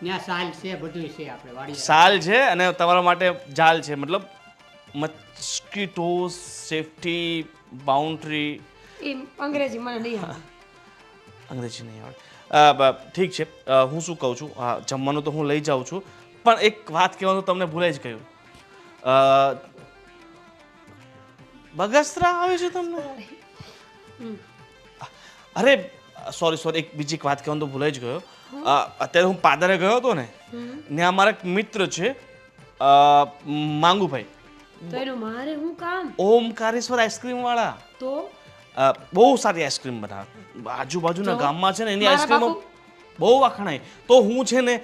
ત્યાં સાલ છે, બધું છે આપણે વાડી. સાલ છે અને તમારા માટે જાલ છે. મતલબ મસ્કીટો સેફટી બાઉન્ડ્રી. એ અંગ્રેજી મને નહીં આવે. અંગ્રેજી નહીં આવડે. ઠીક છે, હું શું કહું છું, હા જમવાનું તો હું લઈ જાઉં છું, પણ એક વાત કહેવાનું તમને ભૂલાઈ જ ગયું. બગસરા આવે છે તમને? અરે સોરી, એક બીજી એક વાત કહેવાનું તો ભૂલાઈ જ ગયો. અત્યારે હું પાદરે ગયો હતો ને, ત્યાં મારા એક મિત્ર છે માંગુભાઈ. તો એનું મારે શું કામ? ઓમકારેશ્વર આઈસ્ક્રીમ વાળા. તો બહુ સારી આઈસ્ક્રીમ બનાવે. આજુબાજુના ગામમાં છે ને એની મારા આઈસ્ક્રીમો બાપુ. બહુ વખણાય. તો હું છે ને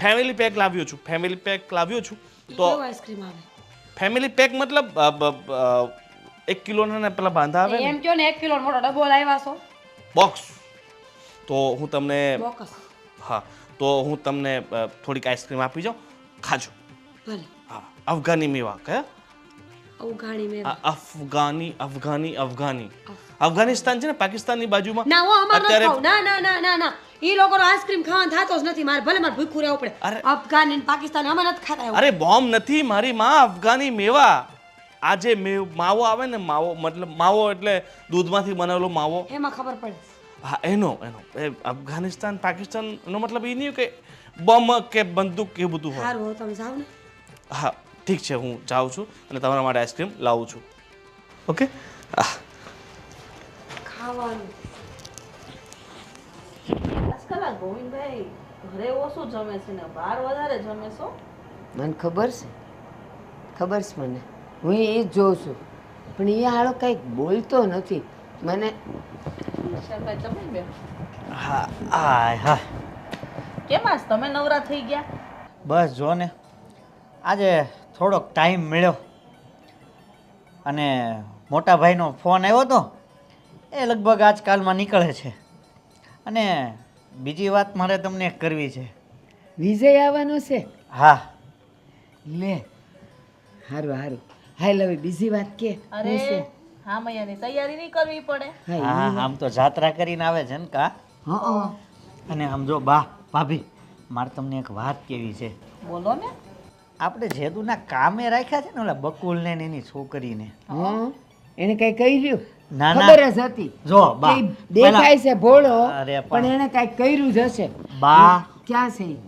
ફેમિલી પેક લાવ્યો છું. તો કેવું આઈસ્ક્રીમ આવે? ફેમિલી પેક મતલબ 1 કિલોના ને પેલા બાંધા આવે ને એમ કયો ને 1 કિલો મોટો ડબ્બો લાવ્યા છો. બોક્સ. તો હું તમને બોકસ. હા, તો હું તમને થોડીક આઈસ્ક્રીમ આપી જાઉં, ખાજો. ભલે. હા, અફઘાની મેવા. કયા? અવઘાણી મેં. અફઘાની. અફઘાનિસ્તાન છે ને પાકિસ્તાનની બાજુમાં. ના હું અમાર નથી અત્યારે- ખાવું. ના ઈ લોકોનો આઈસ્ક્રીમ ખાવાનું થાતો જ નથી. મારે ભલે મારે ભૂખ્યું રહેવું પડે. અરે. અફઘાની ને પાકિસ્તાની અમે નથી ખાતા એવું. અરે બોમ્બ નથી મારી માં, અફઘાની મેવા. આ જે માવો આવે ને, માવો એટલે દૂધમાંથી બનેલો માવો. એમાં ખબર પડે. હા, એનો એ અફઘાનિસ્તાન પાકિસ્તાન નો મતલબ એ નહીં કે બોમ્બ કે બંદૂક કે બધું હોય. સારું હો, તમે જાઓ ને. હા ઠીક છે, હું જાઉં છું અને તમારા માટે આઈસ્ક્રીમ લાવું છું. ઓકે. ખાવાનું. આજકાલ આ ગોવિંદભાઈ ઘરે ઓછું જમે છે ને બહાર વધારે જમે છો. મને ખબર છે મને. હું એ જ જોઉં છું, પણ એ હાળો કંઈક બોલતો નથી મને. શાકભાઈ તમે બે હા કેમ આજ તમે નવરા થઈ ગયા? બસ જો ને આજે થોડોક ટાઈમ મળ્યો અને મોટા ભાઈનો ફોન આવ્યો હતો એ લગભગ આજકાલમાં નીકળે છે. અને બીજી વાત મારે તમને એક કરવી છે. વિજય આવવાનો છે? હા, લે હારું હારું. હાલ હવે બીજી વાત કે અરે હા મૈયાની તૈયારી નહીં કરવી પડે. હા, આમ તો જાત્રા કરીને આવે છે ને કા. હા અને આમ જો બા ભાભી, મારે તમને એક વાત કેવી છે. બોલો ને. આપણે જેદુના કામે રાખ્યા છે ને ઓલા બકુલને ને એની છોકરીને. હા એને કઈ કર્યું? ના ના, ખબર જ હતી. જો બા કે દેખાય છે ભોળો, અરે પણ એને કઈ કર્યું જ હશે. બા ક્યાં છે ઈ?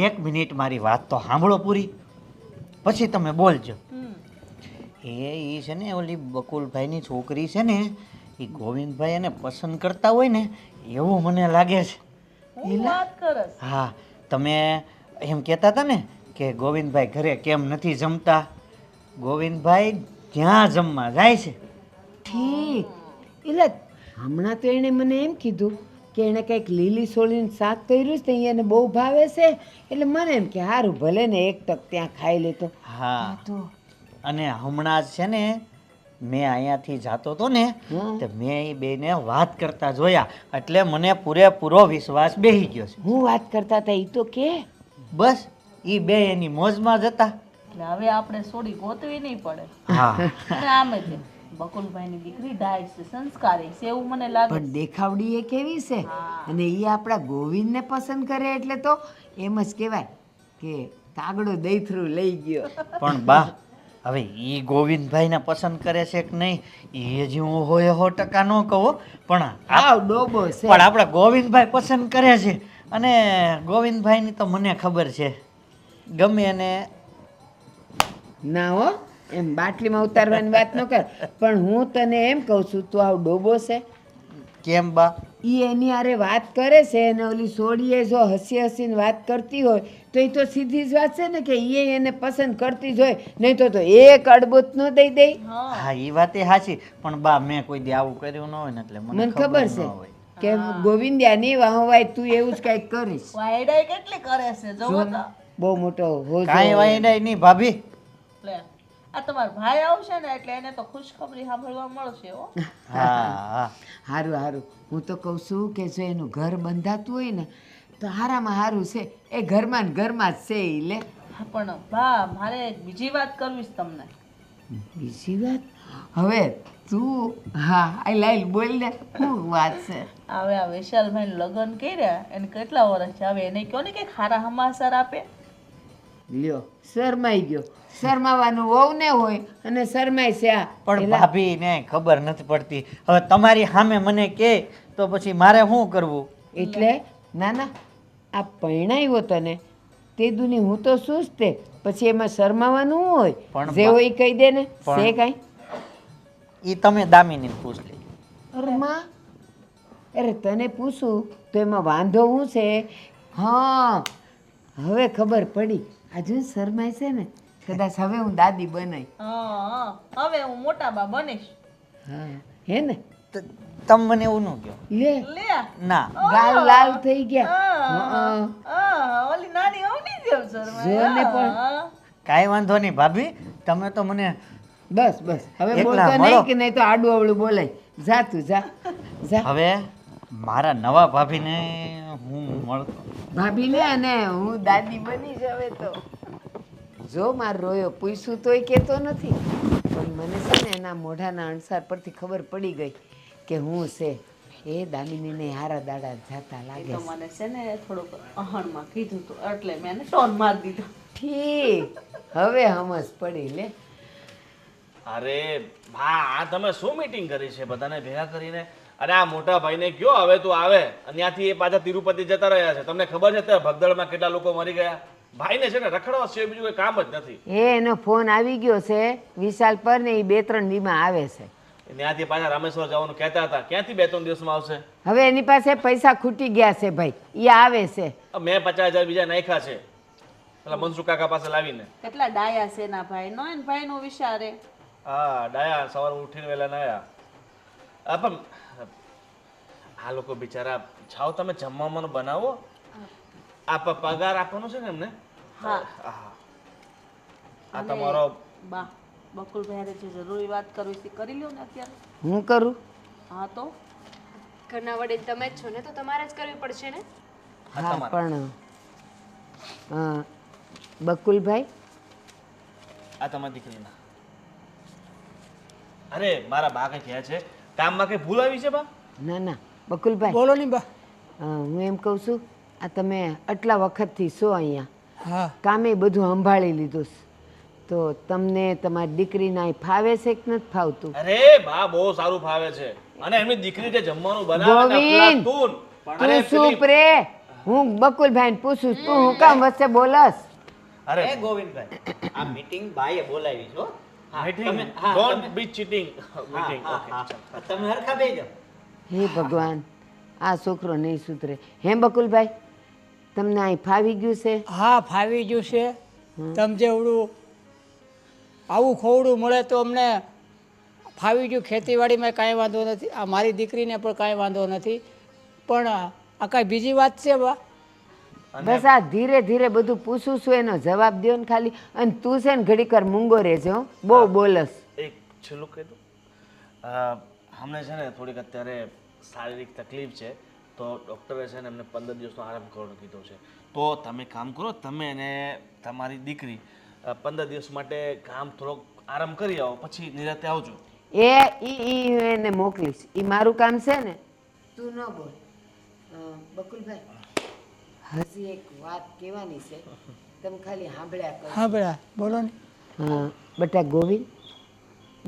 એક મિનિટ મારી વાત તો સાંભળો પૂરી, પછી તમે બોલજો. એ છે ને ઓલી બકુલભાઈની છોકરી છે ને એ ગોવિંદભાઈ એને પસંદ કરતા હોય ને એવું મને લાગે છે. હું વાત કરસ. હા, તમે એમ કહેતા હતા ને કે ગોવિંદભાઈ ઘરે કેમ નથી જમતા. ગોવિંદભાઈ જ્યાં જમવા જાય છે. ઠીક. એટલે હમણાં તો એણે મને એમ કીધું કે એણે કંઈક લીલી સોળીનું શાક કર્યું છે ને એને બહુ ભાવે છે, એટલે મને એમ કે સારું ભલે ને એક તક ત્યાં ખાઈ લેતો. હા, તો અને હમણાં જ છે ને મેં અહીંયાથી જાતો હતો ને તો મેં એ બેને વાત કરતા જોયા, એટલે મને પૂરેપૂરો વિશ્વાસ બેસી ગયો છે. હું વાત કરતા હતા એ તો કે બસ એ બે એની મોજમાં જ હતા. એટલે હવે આપણે સોડી ગોતવી નહીં પડે. હા, અને આમ જ બકુલભાઈની દીકરી ડાય છે, સંસ્કારી છે એવું મને લાગે. પણ દેખાવડી એ કેવી છે, અને એ આપણા ગોવિંદને પસંદ કરે એટલે તો એમ જ કહેવાય કે કાગડો દઈથરું લઈ ગયો. પણ બા હવે એ ગોવિંદભાઈને પસંદ કરે છે કે નહીં એ હજી હું હોય 100% ન કહું, પણ આવ ડોબો છે. પણ આપણા ગોવિંદભાઈ પસંદ કરે છે. અને ગોવિંદભાઈની તો મને ખબર છે, ગમે એને ના હો, એમ બાટલીમાં ઉતારવાની વાત ન કર. પણ હું તને એમ કહું છું, તું આવ ડોબો છે. કેમ બા? ઈ એની હારે વાત કરે છે અને ઓલી સોડીએ જો હસી હસીને વાત કરતી હોય તો એ તો સીધી જ વાત છે ને કે એ એને પસંદ કરતી જ હોય, નહીં તો એક અડબોત ન દઈ દે. હા, એ વાત એ સાચી, પણ બા મેં કોઈ દી આવું કર્યું ન હોય ને એટલે મને મને ખબર ન છે હોય. કે ગોવિંદિયા ની વાહવાય તું એવું જ કઈક કરીશ. વાયડાઈ કેટલી કરે છે જોવો તો. બહુ મોટો હોજો. કાંઈ વાંધો નહીં ભાભી. લે આ તમારો ભાઈ આવશે ને એટલે એને તો ખુશખબરી સાંભળવા મળશે હો. હા હા, હારું હારું. હું તો કહું છું કે જો એનું ઘર બંધાતું હોય ને તો હારામાં હારું છે. એ ઘરમાં ને ઘરમાં જ છે ઈ લે. હા, પણ બા મારે એક બીજી વાત કરવી છે તમને. બીજી વાત? હવે તું હા આ લાઈલ બોલ ને શું વાત છે? હવે આ વિશાલભાઈ લગ્ન કર્યા એને કેટલા વર્ષ છે, હવે એને કયો ને કે ખારા હમાસર આપે. લ્યો શરમાઈ ગયો. શરમાવાનું વહુ ને હોય અને શરમાય છે આ. પણ ભાભીને ખબર નથી પડતી. હવે તમારી સામે મને કહે તો પછી મારે શું કરવું? એટલે ના ના આ પરણાવ્યો તને તે દુની હું તો શું જ તે પછી એમાં શરમાવાનું શું હોય? પણ જે હોય ઈ કહી દે ને. પણ- છે કાંઈ? એ તમે દામિનીને પૂછ લે. અરે માં, અરે તને પૂછું તો એમાં વાંધો શું છે? હા હવે ખબર પડી. આજુ શરમાય છે ને, કદાચ હવે હું દાદી બનાય. હા, હવે હું મોટા બા બનીશ. હા હે ને? તમે મને એવું ન કહો. લે લે ના, ગાલ લાલ થઈ ગયા. ઓલી નાની અવની જેમ શરમાય. જો ને પણ. હા. કાંઈ વાંધો નહીં ભાભી, તમે તો મને બસ બસ હવે એકલા બોલતો મળો. નહીં કે નહીં તો આડું અવળું બોલાય. જા તું જા જા. હવે મારા નવા ભાભીને હું મળતો. ભાભીને અને હું દાદી બની જ હવે તો. જો માર રોયો પૂછ્યું તોય કહેતો નથી, પણ મને છે ને એના મોઢાના અણસાર પરથી ખબર પડી ગઈ કે હું છે એ દામિનીને હારા દાડા જાતા લાગે તો છે. મને છે ને થોડુંક અહણમાં કીધું તું એટલે મેં એને ટોન મારી દીધો. ઠીક હવે સમજ પડી લે. અરે હા, આ તમે શું મીટિંગ કરી છે બધાને ભેગા કરીને? અને આ મોટા ભાઈને કયો હવે તું આવે, અને ત્યાંથી એ પાછા તિરુપતિ જતા રહ્યા છે. તમને ખબર છે અત્યારે ભગદડમાં કેટલા લોકો મરી ગયા? ભાઈને છે ને રખડવા સિવાય બીજું કોઈ કામ જ નથી. એનો ફોન આવી ગયો છે વિશાલ પર ને એ 2-3 દીમાં આવે છે. ત્યાંથી પાછા રામેશ્વર જવાનું કહેતા હતા. ક્યાંથી 2-3 દિવસમાં આવશે? હવે એની પાસે પૈસા ખૂટી ગયા છે ભાઈ, એ આવે છે. મેં 50,000 બીજા નાખ્યા છે પેલા મનસુખ કાકા પાસે લાવીને. કેટલા ડાયા છે ના ભાઈ નો એને ભાઈ નો વિચારે. હા, ડાયા સવારે ઉઠીને વહેલા નાયા. પણ આ લોકો બિચારા જાઓ તમે જમવાનું બનાવો. આ પગાર આપવાનો છે ને એમને? હા. હા. આ તમારો બા બકુલભાઈ હારે જે જરૂરી વાત કરવી છે એ કરી લ્યો ને અત્યારે. હું કરું? હા તો ઘરના વડીલ તમે જ છો ને, તો તમારે જ કરવી પડશે ને. હા પણ બકુલભાઈ, આ તમારી દીકરીના. અરે મારા બા કઈ કહે છે, કામમાં કઈ ભૂલ આવી છે બા? ના ના બકુલભાઈ, બોલો ને બા. હું એમ કહું છું, આ તમે આટલા વખતથી છો અહીંયા, હા કામે બધું સંભાળી લીધું છે, તો તમને તમારી દીકરીના અહીં ફાવે છે કે નથી ફાવતું? અરે બા બહુ સારું ફાવે છે, અને એમની દીકરી જે જમવાનું બનાવે ને ગોવિંદ, અફલાતૂન. તું અરે ચૂપ રે, હું બકુલભાઈને પૂછું છું, તું હું કામ વચ્ચે બોલસ? અરે એ ગોવિંદભાઈ, આ મીટિંગ બાએ બોલાવી છો. હા, મીટિંગ તમે- હા, ડોન્ટ તમે- બી ચીટિંગ હા, મીટિંગ. હા, ઓકે હા. તમે હરખા બેસી જાઓ. હે ભગવાન, આ છોકરો નહીં સુધરે. હે બકુલભાઈ, તમને અહીં ફાવી ગયું છે? હા ફાવી ગયું છે. તમ જેવડું આવું ખોવડું મળે તો અમને ફાવી ગયું. ખેતીવાડીમાં કાંઈ વાંધો નથી, આ મારી દીકરીને પણ કાંઈ વાંધો નથી. પણ આ કાંઈ બીજી વાત છે બા? બસ આ ધીરે ધીરે બધું પૂછું છું, એનો જવાબ દ્યો ને ખાલી. અને તું છે ને ઘડીક વાર મૂંગો રહેજો, હો. બહુ બોલસ. એક છેલ્લું કહી દઉં, હમણાં છે ને થોડીક અત્યારે શારીરિક તકલીફ છે, તો ડૉક્ટરે છે ને એમને 15 દિવસનો આરામ કરવાનું કીધું છે. તો તમે કામ કરો, તમે અને તમારી દીકરી 15 દિવસ માટે કામ થોડોક આરામ કરી આવો, પછી નિરાતે આવજો. ઈ એને મોકલીશ. ઈ મારું કામ છે ને, તું ન બોલ. બકુલભાઈ, હજી એક વાત કહેવાની છે, તમે ખાલી સાંભળ્યા કરો. હા બેટા બોલો ને. બટા ગોવિંદ,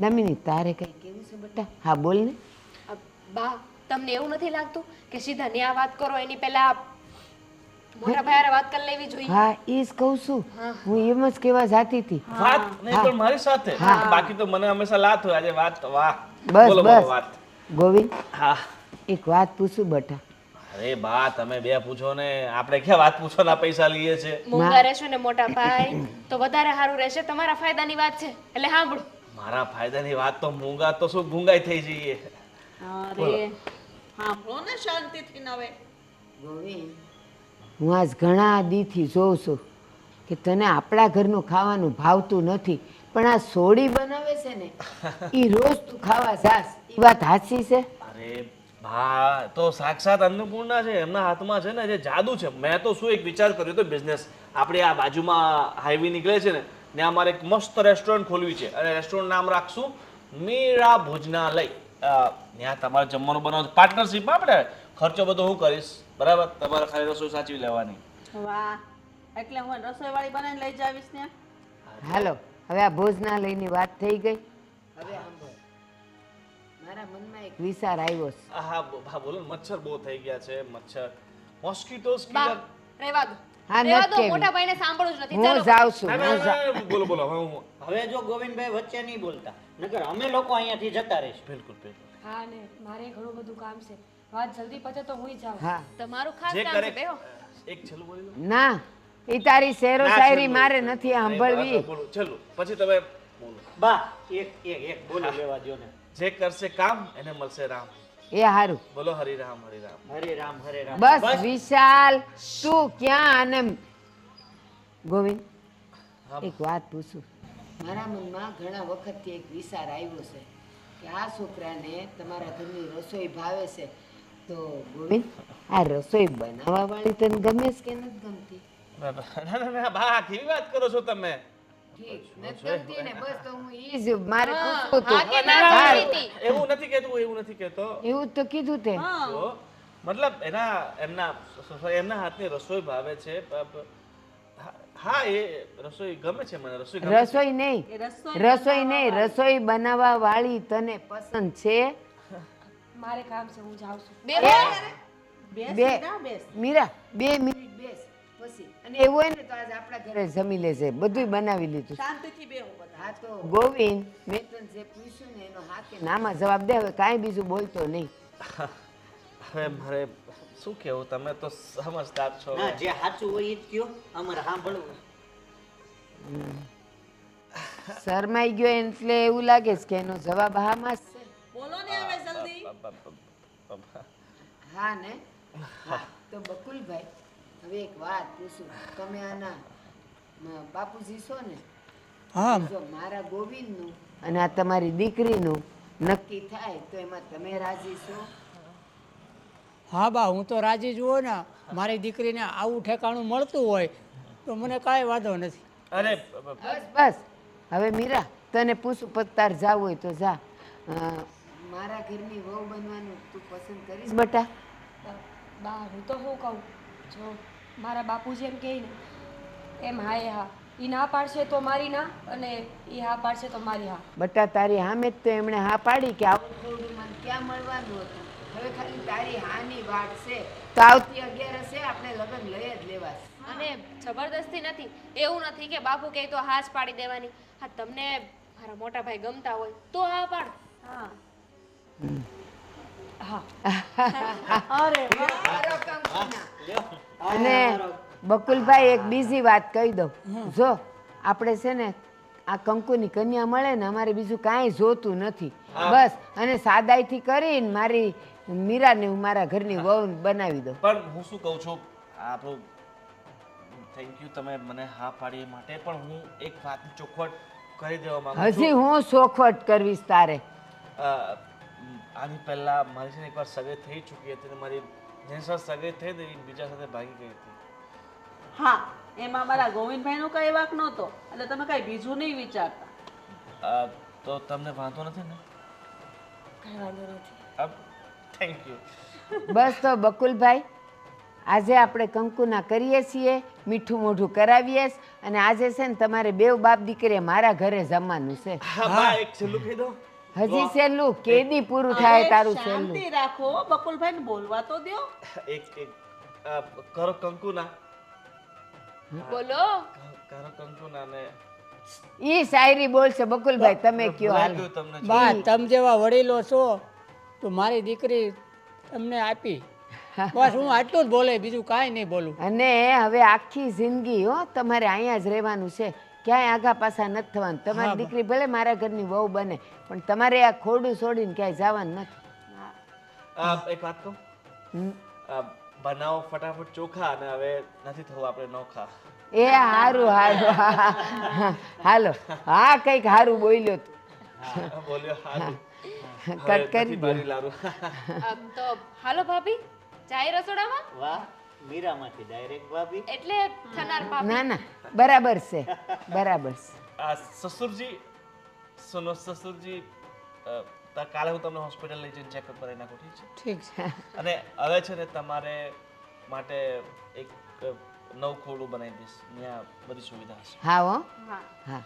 દામિની તારે કઈ કેવું છે બટા? હા બોલ ને. બા, તમને એવું નથી લાગતું કે સીધા ન્યા વાત કરો એની પહેલા મોટા ભાઈ હારે વાત કરી લેવી જોઈએ? હા ઈ જ કહું છું, હું એમ જ કહેવા જાતી હતી. વાત નહીં પણ મારી સાથે, બાકી તો મને હંમેશા લાત હોય. આજે વાત, વાહ. બસ બોલો બોલો બસ વાત. ગોવિંદ, હા. એક વાત પૂછું બટા? અરે બા તમે બે પૂછો ને, આપણે ક્યાં વાત પૂછવાના પૈસા લઈએ છે. મૂંગા રહેશો ને મોટા ભાઈ તો વધારે સારું રહેશે. તમારા ફાયદાની વાત છે એટલે સાંભળો. મારા ફાયદાની વાત તો મૂંગા તો શું ગુંગાઈ થઈ જઈએ. અરે સાંભળો ને શાંતિથી નવે. ગોવિંદ, હું આજ ઘણા દીથી જોઉં છું કે તને આપણા ઘરનું ખાવાનું ભાવતું નથી, પણ આ સોડી બનાવે છે ને ઈ રોજ તું ખાવા જાસ. ઈ વાત સાચી છે? અરે ભા તો સાક્ષાત અન્નપૂર્ણા છે, એમના હાથમાં છે ને જે જાદુ છે. મેં તો શું એક વિચાર કર્યો તો બિઝનેસ, આપણે આ બાજુમાં હાઈવે નીકળે છે ને ત્યાં અમારે એક મસ્ત રેસ્ટોરન્ટ ખોલવી છે, અને રેસ્ટોરન્ટ નામ રાખશું મીરા ભોજનાલય. ત્યાં તમારે જમવાનું બનાવવાનું પાર્ટનરશિપમાં, આપણે ખર્ચો બધો હું કરીશ, બરાબર? તમારે ખાલી રસોઈ સાચવી લેવાની. વાહ, એટલે હું રસોઈવાળી બનાવીને લઈ જાવીશ ને. હાલો, હવે આ ભોજનાલયની વાત થઈ ગઈ. હવે સાંભળ, મારા મનમાં એક વિચાર આવ્યો છે. હા હા બોલો ને, મચ્છર બહુ થઈ ગયા છે, મચ્છર મોસ્કીટોસ બા, કિલર. રહેવા દો. હા, રહેવા નથી દો, કેવી. મોટા ભાઈને સાંભળવું જ નથી. હું ચાલો. જાઉં છું, ના, હું ના, જાઉં. ના, બોલો બોલો હું હવે જો ગોવિંદભાઈ વચ્ચે નહીં બોલતા, નકર અમે લોકો અહીંયાથી જતા રહીશું. બિલકુલ બિલકુલ. હા ને મારે ઘણું બધું કામ છે, વાત જલ્દી પતે તો હું જાઉં. હા તમારું ખાસ જે કામ કરે છે બેહો. એક છેલ્લું બોલી લો. ના, ઈ તારી શેરો ના, શાયરી છેલ્લું. મારે નથી સાંભળવી. બોલો છેલ્લું, પછી તમે બોલો. બા એક બોલી લેવા દ્યો ને. જે કરશે કામ એને મળશે રામ. એ હારું. બોલો હરિરામ હરિરામ. હરે રામ હરે રામ. બસ વિશાલ, તું ક્યાં? અને ગોવિંદ, એક વાત પૂછું. મારા મનમાં ઘણા વખતથી એક વિચાર આવ્યો છે કે આ છોકરાને તમારા ઘરની રસોઈ ભાવે છે, તો ગોવિંદ, આ રસોઈ બનાવવા વાળી તને ગમે છે કે નથી ગમતી? ના, ના, ના, બા કેવી વાત કરો છો તમે? ઠીક, નથી ગમતી ને? બસ તો હું ઈ જ મારે હા, પૂછવું હા કે હતું. ના હા, જોઈ હતી. એવું નથી કહેતું, એવું નથી કહેતો. એવું જ તો કીધું તે. જો, મતલબ એમના હાથની રસોઈ ભાવે છે. હા એ રસોઈ ગમે છે મને, રસોઈ ગમે છે. રસોઈ નહીં, એ રસોઈ નહીં, રસોઈ બનાવવા વાળી તને પસંદ છે? મારે કામ છે, હું જાઉં છું. બેહો. બેસ બે ના બેસ. મીરા, 2 મિનિટ બેસ પછી. અને એવું હોય ને તો આજ આપણા ઘરે જમી લેજે, બધુંય બનાવી લીધું. શાંતિથી બેહો બધા. હા તો ગોવિંદ, મેં તને જે પૂછ્યું ને એનો હા કે નામાં જવાબ દે. હવે કાંઈ બીજું બોલતો નહીં. હવે મારે શું કેવું, તમે તો સમજદાર છો. ના, જે સાચું હોય એ જ કયો, અમારે સાંભળવું. શરમાઈ ગયો એટલે એવું લાગે છે કે એનો જવાબ હામાં જ છે. બોલો ને હવે જલ્દી. હા ને? હા તો બકુલભાઈ, હવે એક વાત પૂછું. તમે આના બાપુજી છો ને? હા જો મારા ગોવિંદનું અને આ તમારી દીકરીનું નક્કી થાય તો એમાં તમે રાજી છો? હા બા, હું તો રાજી જ હોય ને. મારી દીકરીને આવું ઠેકાણું મળતું હોય તો મને કાંઈ વાંધો નથી. અરે બસ બસ, હવે મીરા તને પૂછું, પત્તાર જાવ હોય તો જા. મારા ઘરની વહુ બનવાનું તું પસંદ કરીશ બટા? બા હું તો શું કહું, જો મારા બાપુજી એમ કહે ને એમ હા એ હા. એ ના પાડશે તો મારી ના, અને એ હા પાડશે તો મારી હા. બટા તારી હામે જ તો એમણે હા પાડી કે આવું થોડું મને ક્યાં મળવાનું હતું. હવે ખાલી તારી હાની વાટ છે તો આવતી 11 આપણે લગ્ન લઈ જ લેવા છે. અને જબરદસ્તી નથી, એવું નથી કે બાપુ કહે તો હા જ પાડી દેવાની. હા, તમને મારા મોટા ભાઈ ગમતા હોય તો હા પાડ. હા અને બકુલભાઈ એક બીજી વાત કહી દઉં, જો આપણે છે ને આ કંકુની કન્યા મળે ને અમારે બીજું કાંઈ જોતું નથી. બસ અને સાદાઈથી કરીને મારી મીરાને હું મારા ઘરની વહુ બનાવી દઉં. પણ હું શું કહું છું, આપણું થેન્ક યુ તમે મને હા પાડી એ માટે, પણ હું એક વાત ચોખવટ કરી દેવા માંગુ હજી હું સોખવટ કરવીશ તારે? આની પહેલા મારી છે ને એકવાર સગાઈ થઈ ચૂકી હતી ને મારી જેની સાથે સગાઈ થઈ હતી બીજા સાથે ભાગી ગઈ હતી. હા, એમાં મારા ગોવિંદભાઈનો કઈ વાંક નહોતો, એટલે તમે કઈ બીજું નહીં વિચારતા. તો તમને વાંધો નથી ને? કઈ વાંધો નથી. Thank you. બસ તો બકુલભાઈ, આજે આપણે કંકુના કરીએ છીએ, મીઠું મોઢું કરાવીએ છીએ, અને આજે છે ને તમારે બેવ બાપ દીકરીએ મારા ઘરે જમવાનું છે. હા બા, એક છેલ્લું કહી દો. હજી સહેલું કેદી પૂરું થાય તારું સહેલું? શાંતિ રાખો, બકુલભાઈને બોલવા તો દો. એક કરો કંકુના, બોલો. કરો કંકુના ને ઈ શાયરી બોલશે બકુલભાઈ, તમે કયો હાલ. ભૂલાઈ ગયું તમને. બા, તમે જેવા વડીલો છો તો મારી દીકરી તમને આપી. બસ હું આટલું જ બોલે, બીજું કાંઈ નહીં બોલું. અને હવે આખી જિંદગી હો તમારે અહીંયા જ રહેવાનું છે, ક્યાંય આગા પાછા નથી થવાનું. તમારી દીકરી ભલે મારા ઘરની વહુ બને, પણ તમારે આ ખોડું છોડીને ક્યાંય જવાનું નથી. એક વાત કહું, બનાવો ફટાફટ ચોખા, અને હવે નથી થવું આપણે નોખા. એ હારું હારું, હાલો. હા કંઈક હારું બોલ્યો તું. બોલ્યો હારું. કટ કરી દો. બારી લારું. તો હાલો ભાભી, જાય રસોડામાં. વાહ, મીરામાંથી ડાયરેક્ટ ભાભી. એટલે થનાર ભાભી. ના ના, બરાબર છે, બરાબર છે. સસુરજી, સુનો સસુરજી, કાલે હું તમને હોસ્પિટલ લઈ જઈને ચેકઅપ કરી નાખું, ઠીક છે? ઠીક છે. અને હવે છે ને તમારે માટે એક નવું ખોડું બનાવી દઈશ, ત્યાં બધી સુવિધા હશે. હા હો, હા.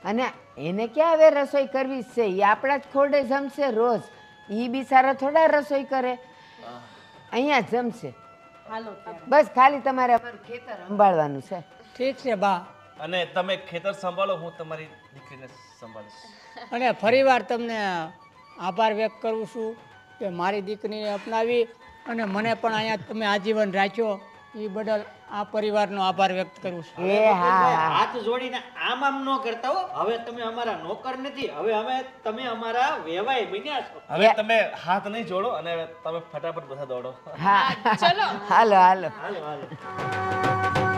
અને એને ક્યાં હવે રસોઈ કરવી છે? એ આપણા જ ખોડે જમશે રોજ. એ બિચારા થોડા રસોઈ કરે, અહીંયા જ જમશે. હાલો ત્યારે. બસ ખાલી તમારે અમારું ખેતર સંભાળવાનું છે. ઠીક છે બા. અને તમે ખેતર સંભાળો, હું તમારી દીકરીને સંભાળીશ. અને ફરીવાર તમને આભાર વ્યક્ત કરું છું કે મારી દીકરીને અપનાવી અને મને પણ અહીંયા તમે આજીવન રાખ્યો, એ બદલ આ પરિવારનો આભાર વ્યક્ત કરું છું. એ હા, હાથ જોડીને આમ આમ ન કરતા હો. હવે તમે અમારા નોકર નથી, હવે તમે અમારા વેવાય બન્યા છો. હવે તમે હાથ નહીં જોડો અને તમે ફટાફટ બધા દોડો. હા. ચલો. હાલો હાલો. હાલો હાલો.